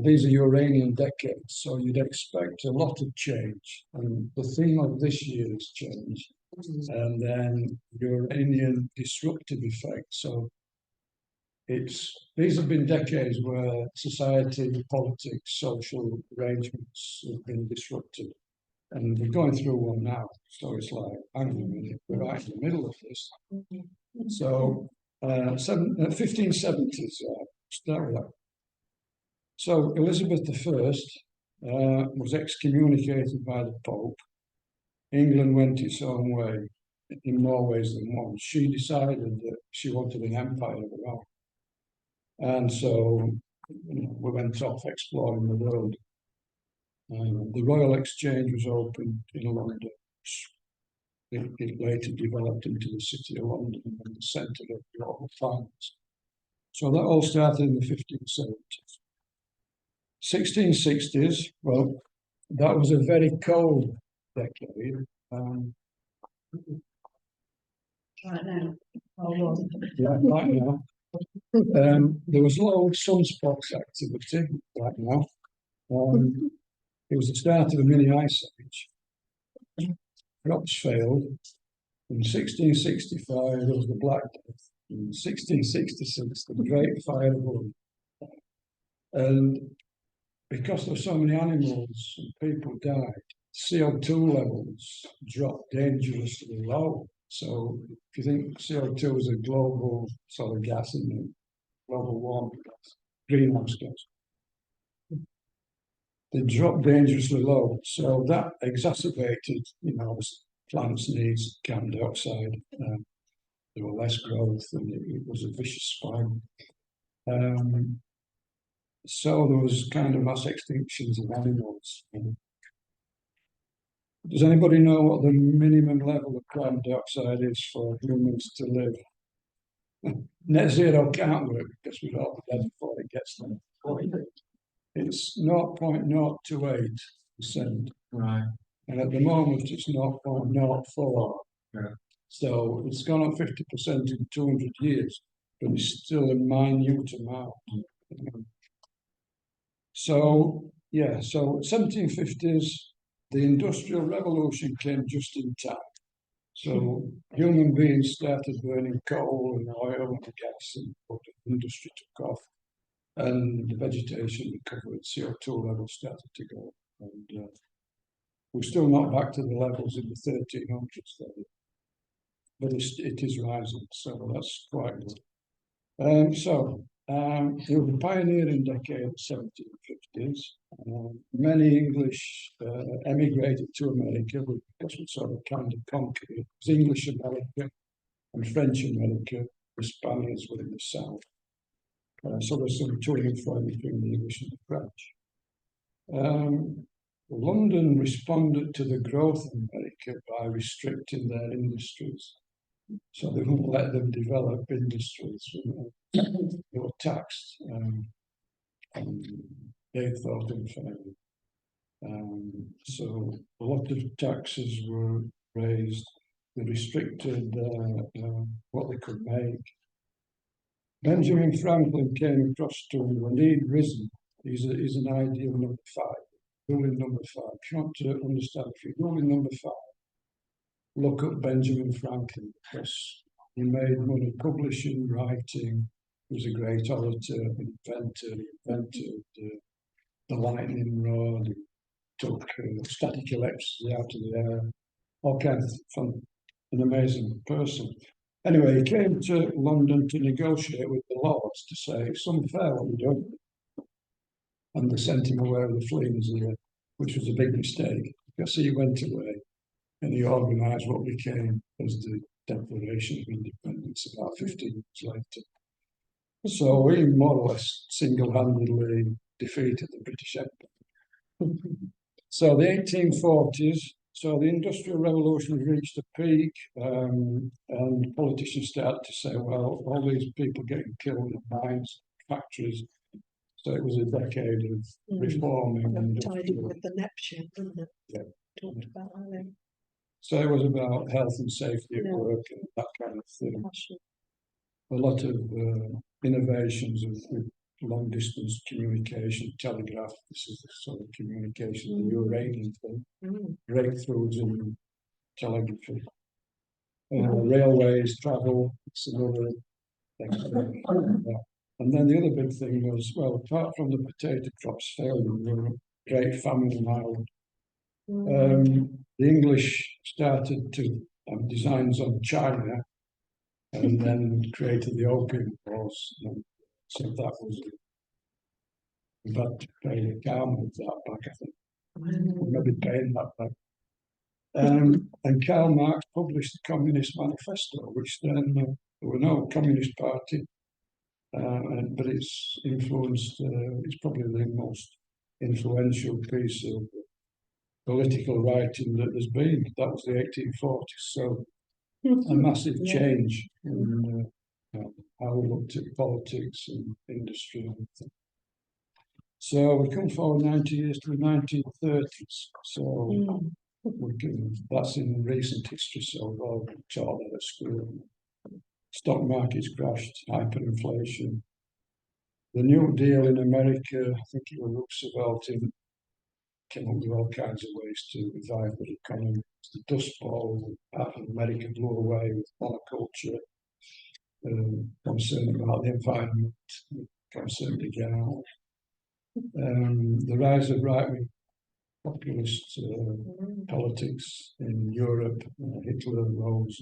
These are Uranian decades, so you'd expect a lot of change. And the theme of this year is change. And then Uranian disruptive effect. So these have been decades where society, politics, social arrangements have been disrupted. And we're going through one now. So it's like, hang on a minute, we're right in the middle of this. So 1570s, start with that. So Elizabeth I was excommunicated by the Pope. England went its own way in more ways than one. She decided that she wanted an empire of her own. And so we went off exploring the world. The Royal Exchange was opened in London. It later developed into the City of London and the centre of global finance. So that all started in the 1570s. 1660s, well, that was a very cold decade. Right now. Yeah, right now. There was low sunspots activity right now. It was the start of a mini ice age. Crops failed. In 1665, there was the Black Death. In 1666, the Great Fire of London. And because there were so many animals and people died, CO2 levels dropped dangerously low. So if you think CO2 is a global sort of gas in the global warming gas, greenhouse gas, they dropped dangerously low. So that exacerbated, plants needs carbon dioxide. There were less growth, and it was a vicious spiral. So there was kind of mass extinctions of animals. Does anybody know what the minimum level of carbon dioxide is for humans to live? Net zero can't work because we'd all be dead before it gets there. It's 0.028%. Right. And at the moment it's 0.04. Yeah. So it's gone up 50% in 200 years, but it's still a minute amount. So 1750s, the Industrial Revolution came just in time. So human beings started burning coal and oil and gas, and the industry took off, and the vegetation recovered, CO2 levels started to go. And we're still not back to the levels in the 1300s, but it is rising, so that's quite good. It was a pioneering decade, the 1750s. Many English emigrated to America because we sort of kind of conquered it. It was English America and French America. The Spaniards were in the south. So there's some to and fro between the English and the French. London responded to the growth of America by restricting their industries. So they wouldn't let them develop industries. They were taxed, and they thought unfairly. So a lot of taxes were raised. They restricted what they could make. Benjamin Franklin came across to when he'd risen. He's an ideal number 5. ruling number 5. If you want to understand, if you're ruling number 5, look up Benjamin Franklin, because he made money publishing, writing. He was a great orator, inventor. He invented the lightning rod. He took static electricity out of the air. All kinds of fun. An amazing person. Anyway, he came to London to negotiate with the Lords to say, it's unfair what we're doing. And they sent him away with the fleas here, which was a big mistake, because he went away and he organised what became as the Declaration of Independence about 15 years later. So he more or less single-handedly defeated the British Empire. So the 1840s, so the Industrial Revolution reached a peak, and politicians started to say, well, all these people getting killed in mines, factories. So it was a decade of reforming. And tied in with the Neptune, didn't it? Yeah. Talked about earlier. So it was about health and safety at work and that kind of thing. A lot of innovations with long distance communication, telegraph. This is the sort of communication, the uranium thing. Breakthroughs in telegraphy. Railways, travel, it's another thing. And then the other big thing was, well, apart from the potato crops failing, there were a great famine in Ireland. The English started to have designs on China and then created the Opium Wars. So that was we've had to pay the karma of that back, I think. We're maybe paying that back. And Karl Marx published the Communist Manifesto, which then there were no Communist Party, but it's influenced, it's probably the most influential piece of political writing that there's been. That was the 1840s, so a massive change in how we looked at politics and industry and everything. So we come forward 90 years to the 1930s. So that's in recent history, so we've all been taught that at school. Stock markets crashed, hyperinflation. The New Deal in America, I think it was Roosevelt, came up with all kinds of ways to revive the economy. The Dust Bowl, half of America blew away with monoculture, concern about the environment, concern again. The rise of right-wing populist politics in Europe, Hitler rose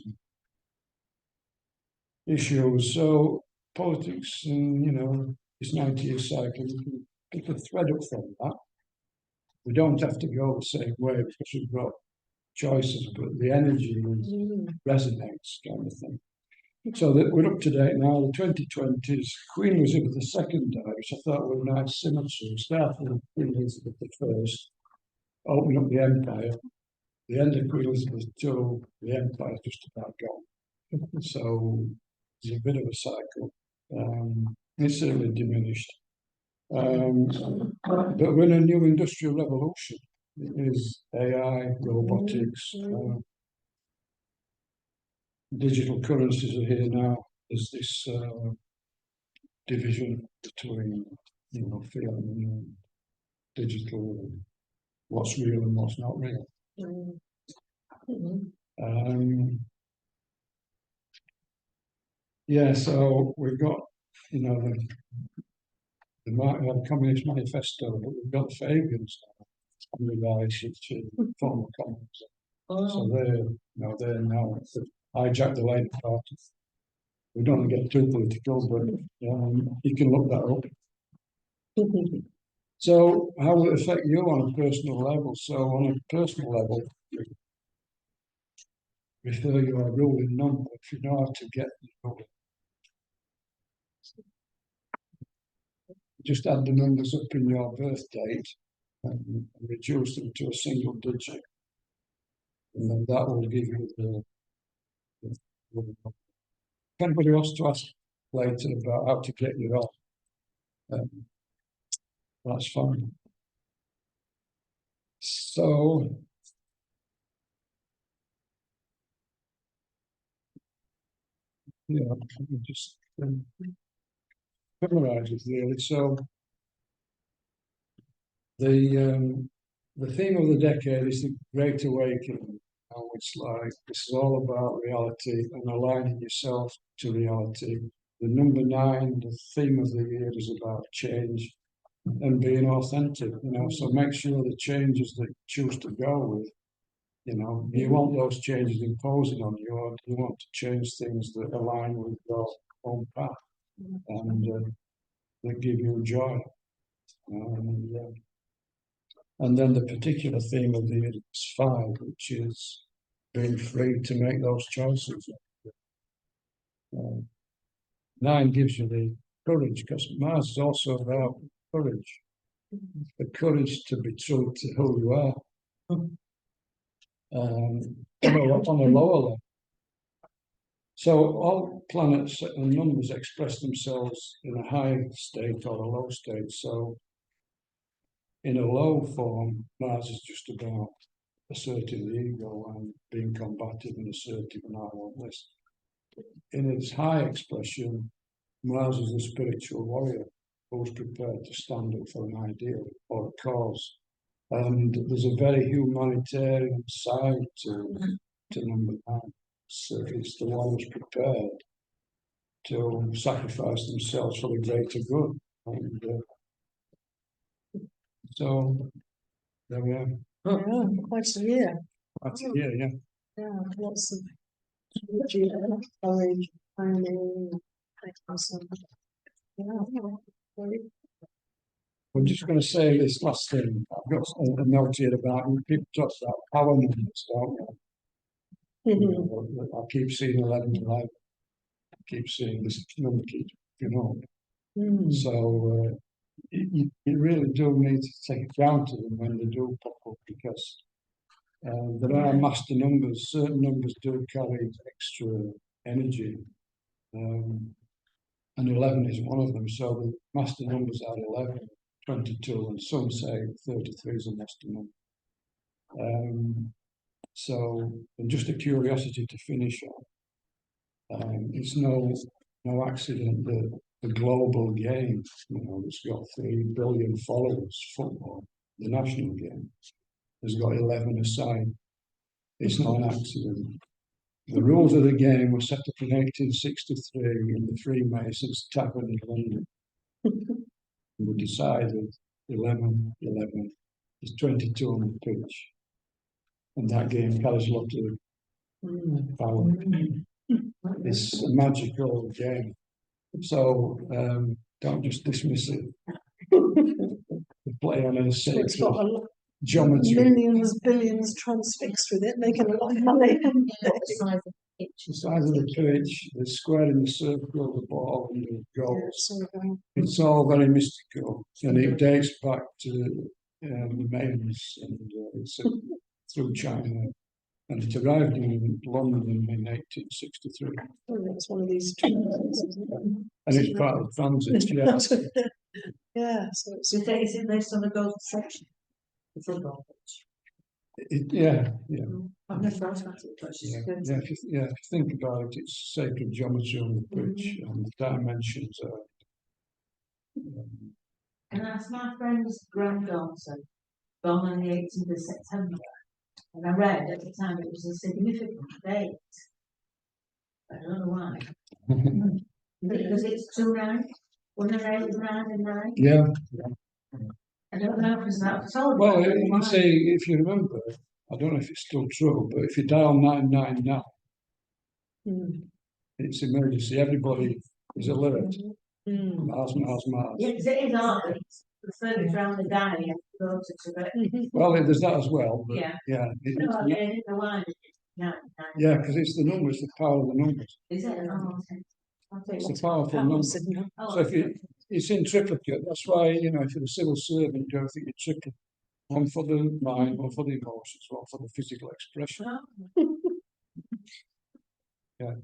issues. So politics, this 90-year cycle, you can pick a thread up from that. We don't have to go the same way because we've got choices, but the energy resonates, kind of thing. So that we're up to date now, the 2020s. Queen Elizabeth II died, which I thought was a nice symmetry. We started with Queen Elizabeth I, opening up the empire. The end of Queen Elizabeth II, the empire's just about gone. So there's a bit of a cycle. It's certainly diminished. But we're in a new industrial revolution. It is AI, robotics, digital currencies are here now. There's this division between, fiat and digital, what's real and what's not real. So we've got, the Communist Manifesto, but we've got the Fabians now, realised it's former communism. So they're now hijacked the Labour Party. We don't want to get too political, but you can look that up. So how will it affect you on a personal level? So on a personal level, refer your ruling number if you know how to get the ruling. Just add the numbers up in your birth date and reduce them to a single digit. And then that will give you the ruling number. If anybody wants to ask later about how to get you on, that's fine. So, let me just summarize it really. So, the the theme of the decade is the Great Awakening. It's like this is all about reality and aligning yourself to reality. The number 9, the theme of the year is about change and being authentic. So make sure the changes that you choose to go with. You want those changes imposing on you, or you want to change things that align with your own path and that give you joy. And then the particular theme of the year is 5, which is being free to make those choices. 9 gives you the courage, because Mars is also about courage. The courage to be true to who you are. On a lower level. So all planets and numbers express themselves in a high state or a low state. So in a low form, Mars is just about asserting the ego and being combative and assertive and I want this. In its high expression, Mars is a spiritual warrior who's prepared to stand up for an ideal or a cause. And there's a very humanitarian side to number 9. So it's the one who's prepared to sacrifice themselves for the greater good. And so there we are. Yeah, quite a year. That's a year, yeah. Yeah, lots of energy, courage, planning, yeah. I'm just going to say this last thing. I've got a note here about people talk about power numbers, don't they? I keep seeing 11. I keep seeing this number keeps So you really do need to take account of them when they do pop up, because there are master numbers. Certain numbers do carry extra energy, and 11 is one of them. So the master numbers are 11, 22, and some say 33 is a master number. So, and just a curiosity to finish on, it's no accident that the global game, it's got 3 billion followers, football, the national game, has got 11 aside. It's not an accident. The rules of the game were set up in 1863 in the Freemasons Tavern in London. We decided 11, 11 is 22 on the pitch. And that game carries a lot of power. It's a magical game. So don't just dismiss it. The play on a sacred It's got a lot, geometry. millions, billions transfixed with it, making a lot of money. The size of the pitch. The size of the pitch, the square in the circle, the ball, and the goals. Yeah, It's all very mystical, and it dates back to the Mayans, and it's through China, and it arrived in London in 1863. it's one of these trends, isn't it? And it's part of the transit, yeah. Yeah, so it's Is it based on the golden section? The football pitch? Yeah. I've never thought about it, but Yeah, she's good. if you think about it, it's sacred geometry on the pitch, and the dimensions are. And that's my friend's granddaughter, born on the 18th of September. And I read at the time it was a significant date. I don't know why. Because it's 2-9. 1 and 8 is 9 and 9. Yeah. I don't know because that's all. Well, you see, if you remember, I don't know if it's still true, but if you dial 999, it's emergency. Everybody is alert. Mars. Yeah, because it is hard. The furthest round the dial, you have to go to it. Well, there's that as well. But Yeah. Yeah. No, I didn't know why. Yeah, because it's the numbers, the power of the numbers. Is it? Oh, okay. It's a powerful number. So if it's in triplicate, that's why, if you're a civil servant, you don't think you're triplicate. One for the mind, one for the emotions, one for the physical expression. Yeah.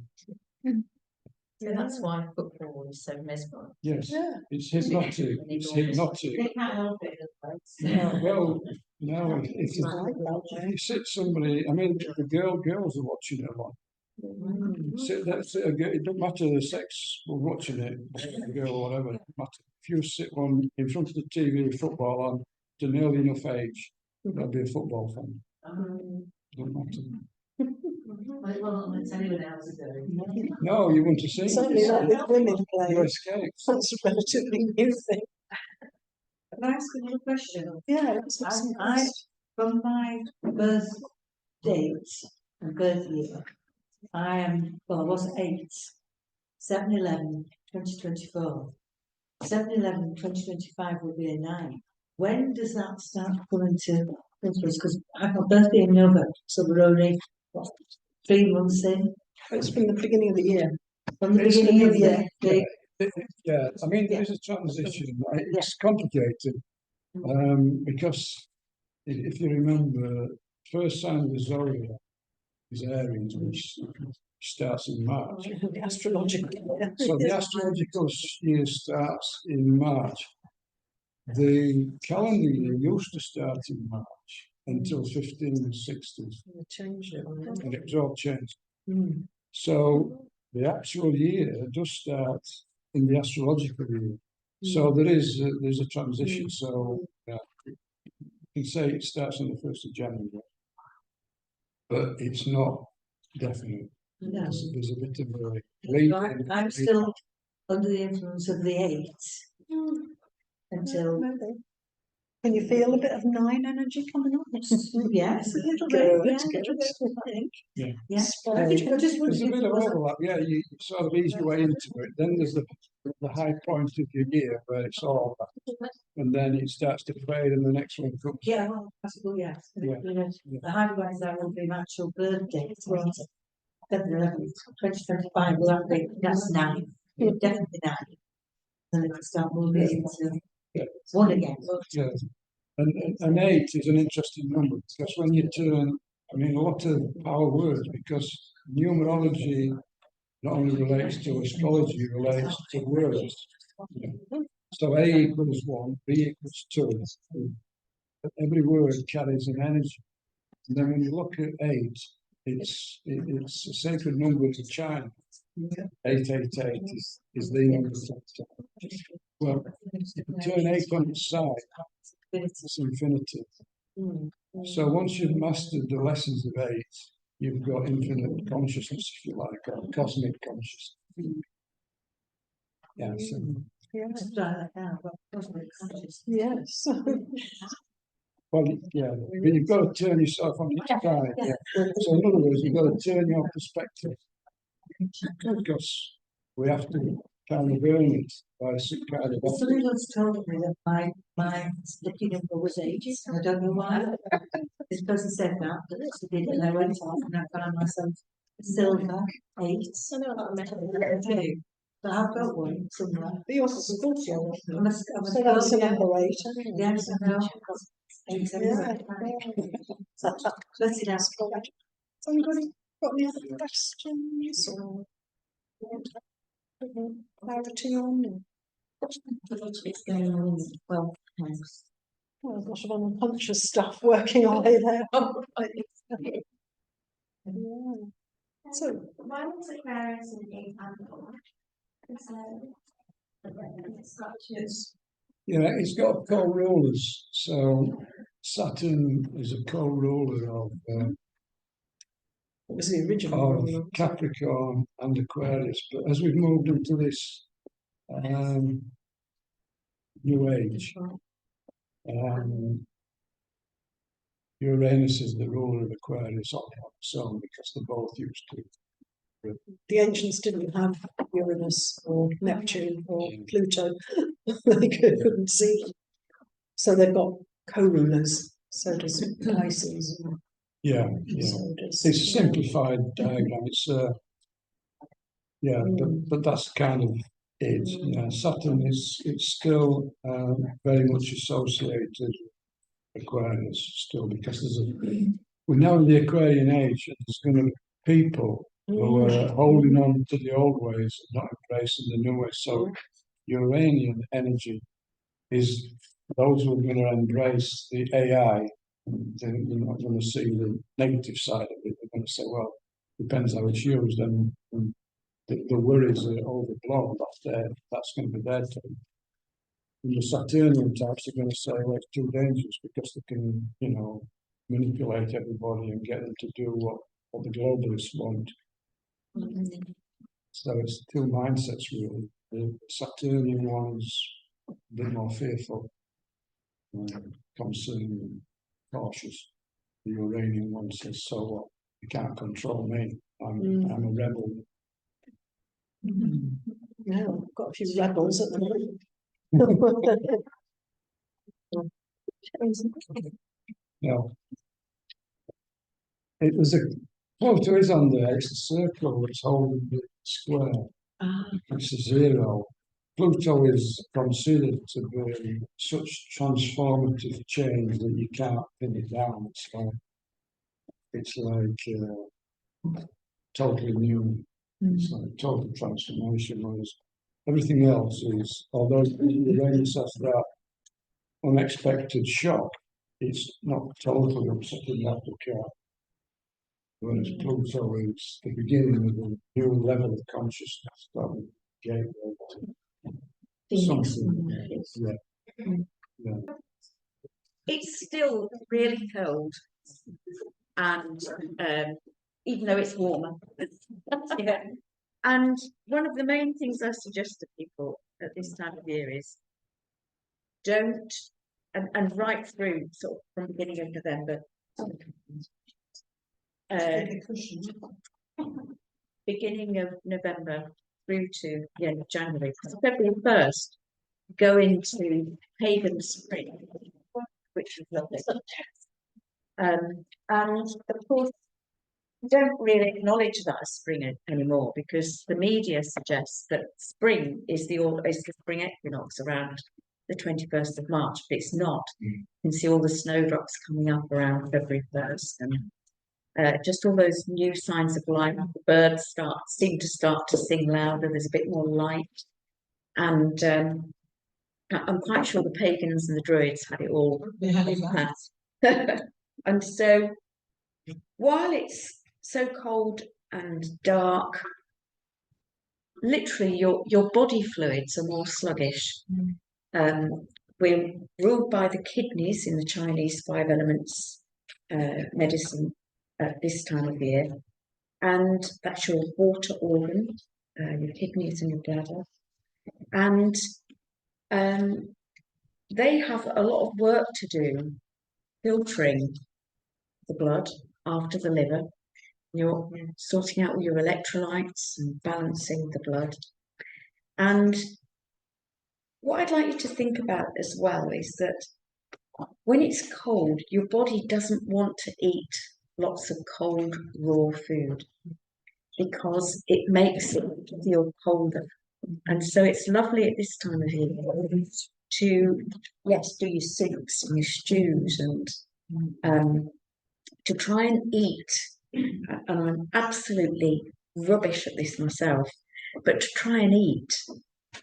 So that's why football is so mesmerising. Yes. Yeah. It's hypnotic. It's hypnotic. They can't help it. Yeah, well, no, if you sit somebody, I mean, the girls are watching it a lot. It doesn't matter the sex, we're watching it, boy or girl or whatever. It doesn't matter. If you sit one in front of the TV football on to an early enough age, That'd be a football fan. Don't matter. Well, it wasn't on the telly when I was a girl. No, you want to see Certainly not with women You playing. escape. That's a relatively new thing. Can I ask another question? Yeah, let's have some I, from my birth date and birth year, I was 8, 7/11/2024. 7/11/2025 will be a 9. When does that start coming to interest? Because I have my birthday in November, so we're only, what, 3 months in? It's from the beginning of the year. From the It's beginning of the- the day. Yeah, I mean, there is a transition. It's complicated because if you remember, first sign of the zodiac is Aries, which starts in March. The astrological year. So the astrological year starts in March. The calendar year used to start in March until 1560s, They changed it. and it was all changed. Mm. So the actual year does start in the astrological year. So there's a transition. So you can say it starts on the 1st of January, but it's not definite. No. There's a bit of a lead. I'm still under the influence of the 8 until, Maybe. Can you feel a bit of 9 energy coming up? yes, a little Good, bit, good. I think. Yeah. Yeah. Spread. I just There's a wondered if bit it of was overlap, yeah, you sort of ease your way into it. Then there's the high point of your year where it's all that. And then it starts to fade and the next one comes. yeah, well, possible, yes. Yeah. The high ones that will be my actual birthday, 7/11/2025, will that be, that's 9, definitely 9. Then it can start moving into Yeah. 1 again. Yeah. And 8 is an interesting number because when you turn, I mean, a lot of power words because numerology not only relates to astrology, it relates to words. So A equals 1, B equals 2. Every word carries an energy. And then when you look at 8, it's a sacred number to China. 888 is the number. Well, if you turn 8 on its side, it's infinity. So once you've mastered the lessons of 8, you've got infinite consciousness, if you like, or cosmic consciousness. Yeah, so Let's try that now, but cosmic consciousness. Yes. well, yeah, but you've got to turn yourself on its side. Yeah. So in other words, you've got to turn your perspective because we have to kind of earn it by some kind of. Somebody once told me that my lucky number was 8. I don't know why. This person said that, but that's the and I went off and I found myself silver 8. I know that Two. But I've got one somewhere. But you're Scorpio. I'm a So that's a number 8. isn't it? Yes, I know. I've got 8 Yeah. everywhere. So Let's see now. Has anybody got any other questions or clarity on? It's going on in the 12th house. Oh, a lot of unconscious stuff working away there. Yeah. So, Why was Aquarius an 8 handle? yes. Yeah, it's got co-rulers. So Saturn is a co-ruler What was the original? of Capricorn and Aquarius. But as we've moved into this new age, Uranus is the ruler of Aquarius on its own because they're both used to. The ancients didn't have Uranus or Neptune or Pluto. They couldn't see. So they've got co-rulers. So does Pisces. Yeah, And yeah. so does, It's a simplified diagram. It's yeah, but that's kind of it. Yeah, Saturn it's still very much associated with Aquarius still because we're now in the Aquarian age and there's going to be people who are holding on to the old ways and not embracing the new ways. So Uranian energy is those who are going to embrace the AI. They're not going to see the negative side of it. They're going to say, well, depends how it's used, and the worries are overblown. That's going to be their turn. And the Saturnian types are going to say, well, it's too dangerous because they can, you know, manipulate everybody and get them to do what the globalists want. So it's two mindsets really. The Saturnian one's a bit more fearful, concerned and cautious. The Uranian one says, so what? You can't control me. I'm a rebel. Yeah, I've got a few rebels at the moment. No. There's a Pluto is on there, it's a circle that's holding the square. It's a zero. Pluto is considered to be such transformative change that you can't pin it down. It's like totally new. It's like total transformation. Whereas everything else is, although Uranus has that unexpected shock, it's not totally upsetting that occur. Whereas Pluto is the beginning of a new level of consciousness that will gateway to something. Yeah. It's still really cold, and even though it's warmer. Yeah. And one of the main things I suggest to people at this time of year is don't, and right through sort of from the beginning of November, beginning of November through to the end of January. February 1st, go into pagan spring, which is lovely. And of course, we don't really acknowledge that as spring anymore because the media suggests that spring is the spring equinox around the 21st of March, but it's not. You can see all the snowdrops coming up around February 1st, and just all those new signs of life. The birds seem to start to sing louder. There's a bit more light, and I'm quite sure the pagans and the druids had it all in that. And so, while it's so cold and dark, literally your body fluids are more sluggish. We're ruled by the kidneys in the Chinese 5 elements medicine at this time of year, and that's your water organ, your kidneys and your bladder, and they have a lot of work to do filtering the blood after the liver. You're sorting out all your electrolytes and balancing the blood. And what I'd like you to think about as well is that when it's cold, your body doesn't want to eat lots of cold, raw food because it makes it feel colder. And so it's lovely at this time of year to, yes, do your soups and your stews and to try and eat. And I'm absolutely rubbish at this myself, but to try and eat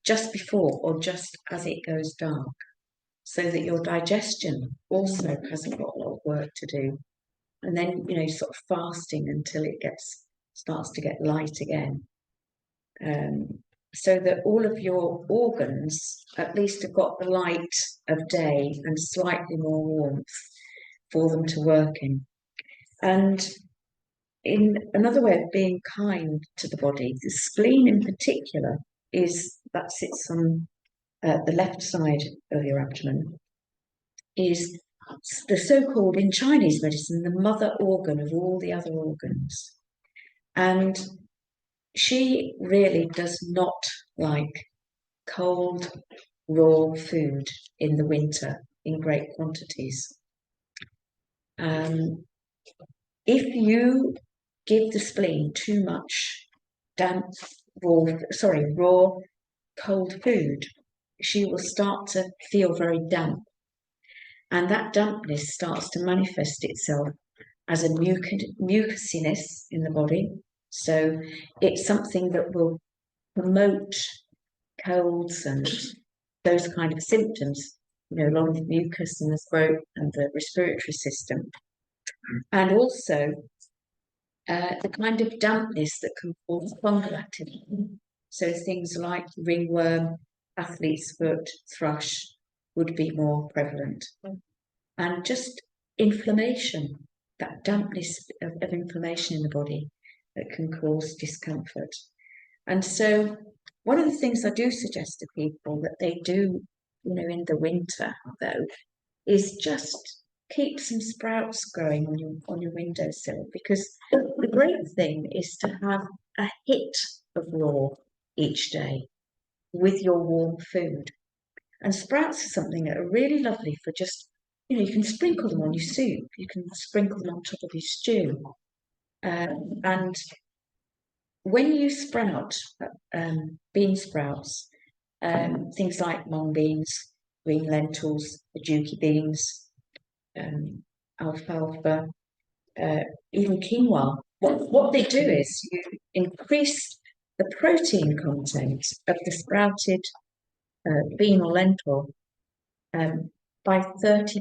just before or just as it goes dark, so that your digestion also hasn't got a lot of work to do. And then, you know, sort of fasting until it starts to get light again. So that all of your organs at least have got the light of day and slightly more warmth for them to work in. And in another way of being kind to the body, the spleen in particular that sits on the left side of your abdomen, is the so-called, in Chinese medicine, the mother organ of all the other organs. And she really does not like cold, raw food in the winter in great quantities. If you give the spleen too much raw, cold food, she will start to feel very damp. And that dampness starts to manifest itself as a mucusiness in the body. So it's something that will promote colds and those kind of symptoms, you know, a lot of mucus in the throat and the respiratory system. And also the kind of dampness that can cause fungal activity. So things like ringworm, athlete's foot, thrush would be more prevalent. And just inflammation, that dampness of inflammation in the body that can cause discomfort. And so one of the things I do suggest to people that they do, in the winter, though, is just keep some sprouts growing on your windowsill, because the great thing is to have a hit of raw each day with your warm food. And sprouts are something that are really lovely for just, you can sprinkle them on your soup, you can sprinkle them on top of your stew. And when you sprout bean sprouts, things like mung beans, green lentils, ajuki beans, alfalfa, even quinoa, what they do is you increase the protein content of the sprouted bean or lentil by 30%.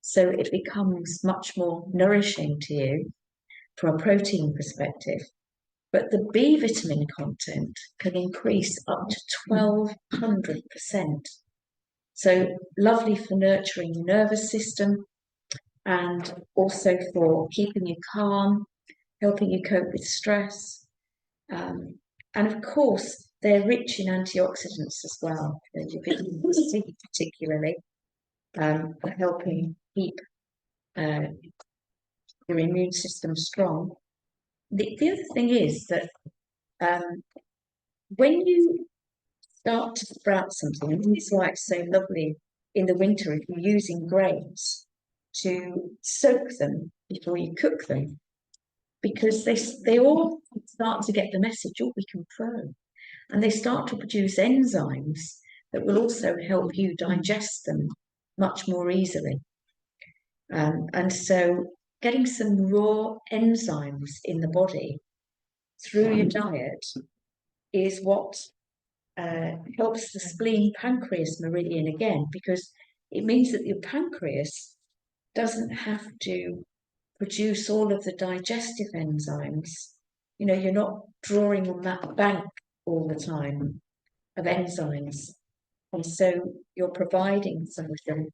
So it becomes much more nourishing to you from a protein perspective. But the B vitamin content can increase up to 1200%. So lovely for nurturing the nervous system, and also for keeping you calm, helping you cope with stress. And of course, they're rich in antioxidants as well, vitamin C particularly, for helping keep your immune system strong. The other thing is that when you start to sprout something, and it's like so lovely in the winter if you're using grains, to soak them before you cook them, because they all start to get the message, we can grow, and they start to produce enzymes that will also help you digest them much more easily. And so getting some raw enzymes in the body through your diet is what helps the spleen pancreas meridian again, because it means that your pancreas doesn't have to produce all of the digestive enzymes. You're not drawing on that bank all the time of enzymes, and so you're providing some of them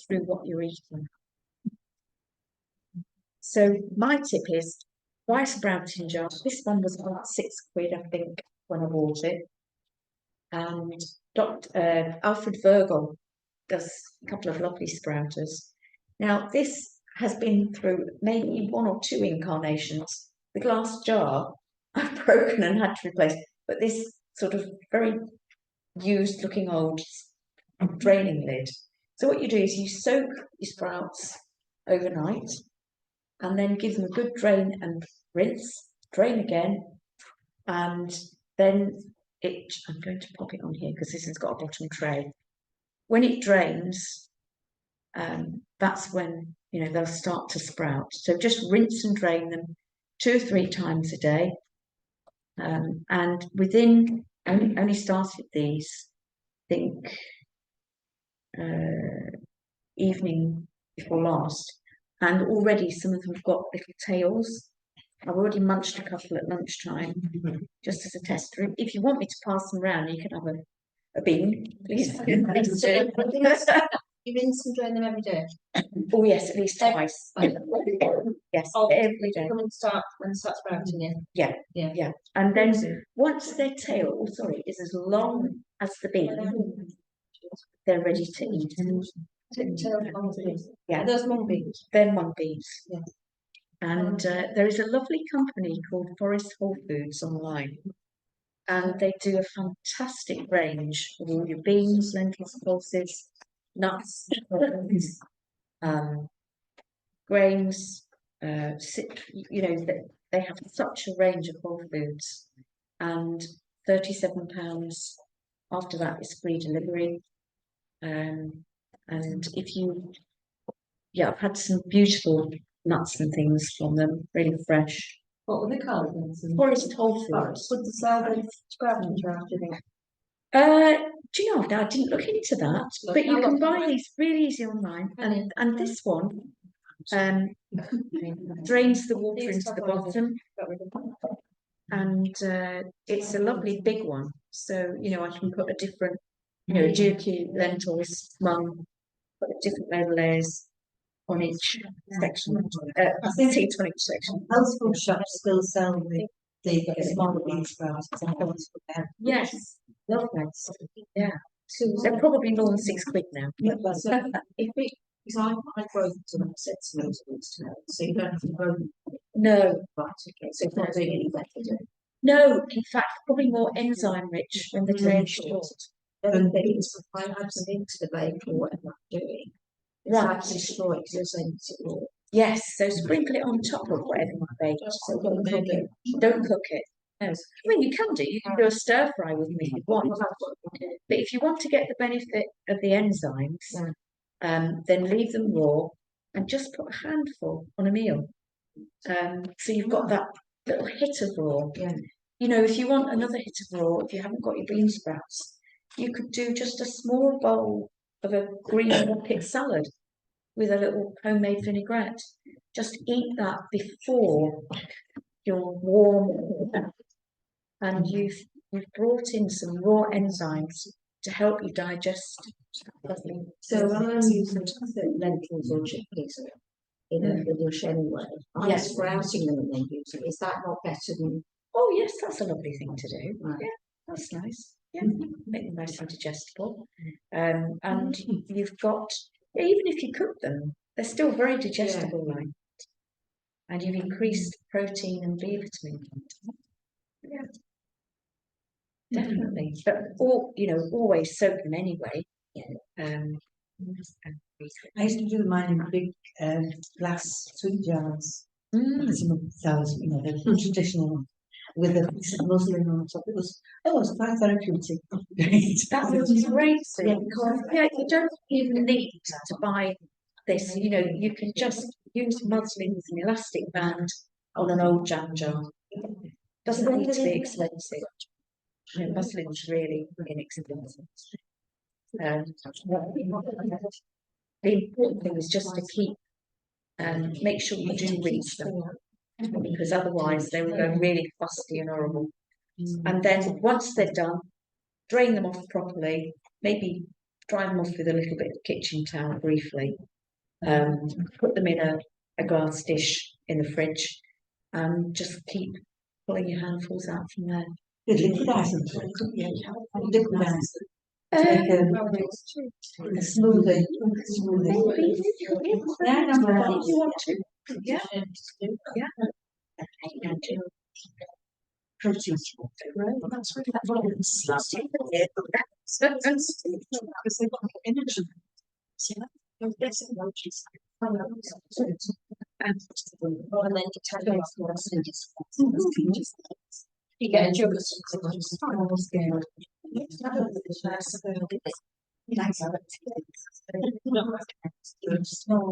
through what you're eating. So my tip is buy sprouting jar. This one was about £6, I think, when I bought it. And Dr. Alfred Virgil does a couple of lovely sprouters. Now, this has been through maybe 1 or 2 incarnations. The glass jar I've broken and had to replace, but this sort of very used looking old draining lid. So what you do is you soak your sprouts overnight, and then give them a good drain and rinse, drain again, and then I'm going to pop it on here because this has got a bottom tray. When it drains, that's when they'll start to sprout. So just rinse and drain them 2 or 3 times a day, and within only started these, I think, evening before last, and already some of them have got little tails. I've already munched a couple at lunchtime, just as a test. If you want me to pass them around, you can have a bean, please. Please do. You rinse and drain them every day? Oh yes, at least twice. Yes, every day. Come and start sprouting, yeah? Yeah. And then once their tail, is as long as the bean, they're ready to eat. Yeah. Are those mung beans? They're mung beans. Yeah. And there is a lovely company called Forest Whole Foods online, and they do a fantastic range of all your beans, lentils, pulses, nuts, grains. They have such a range of whole foods, and £37. After that is free delivery. And if you, I've had some beautiful nuts and things from them, really fresh. What were they called? Forest Whole Foods. Would the salad sprouting jar, do you think? Do you know, I didn't look into that, but you can buy these really easy online, and this one drains the water into the bottom, and it's a lovely big one. So, you know, I can put a different, you know, GQ lentils, mum, put a different layers on each section. I think seeds on each section. health food shops still sell the smaller bean sprouts. Yes, Love that. yeah. They're probably more than £6 now. Yeah, that's it. If it, because I grow them to set tomatoes to know, so you don't have to grow them. No, Right, okay, so it's not doing any better, is it? no, in fact, probably more enzyme rich when the grain short. And then it's, if I add some into the bake or whatever I'm doing, it's Right. actually destroyed because you're saying it's raw. Yes, so sprinkle it on top of whatever you bake. So don't cook it. Don't cook it. No. I mean, you can do. You can do a stir fry with them if you want. But if you want to get the benefit of the enzymes, then leave them raw and just put a handful on a meal. So you've got that little hit of raw. Yeah. You know, if you want another hit of raw, if you haven't got your bean sprouts, you could do just a small bowl of a green pit salad with a little homemade vinaigrette. Just eat that before you're warm, and you've brought in some raw enzymes to help you digest. So when I'm using lentils or chickpeas in a dish anyway, I'm Yes. sprouting them and then using it. Is that not better than? Oh yes, that's a lovely thing to do. Right. Yeah, that's nice. Yeah, make them nice and digestible. And you've got, even if you cook them, they're still very digestible, like. And you've increased protein and B vitamin. Yeah, definitely. But always soak them anyway. And I used to do mine in big glass sweet jars. Mm. Some cells, you know, the traditional with a piece of muslin on top. It was quite therapeutic. That was great. Yeah. Because you don't even need to buy this. You know, you can just use muslin with an elastic band on an old jam jar. Doesn't need to be expensive. You know, muslin's really inexpensive. The important thing is just to keep make sure you do rinse them, because otherwise they will go really fusty and horrible. And then once they're done, drain them off properly, maybe dry them off with a little bit of kitchen towel briefly, put them in a glass dish in the fridge, and just keep pulling your handfuls out from there. Liquidize them. Liquidize them. Like a smoothie. Yeah, if you want to. Yeah. Yeah. Protein. That's really You get a sugar. Nice.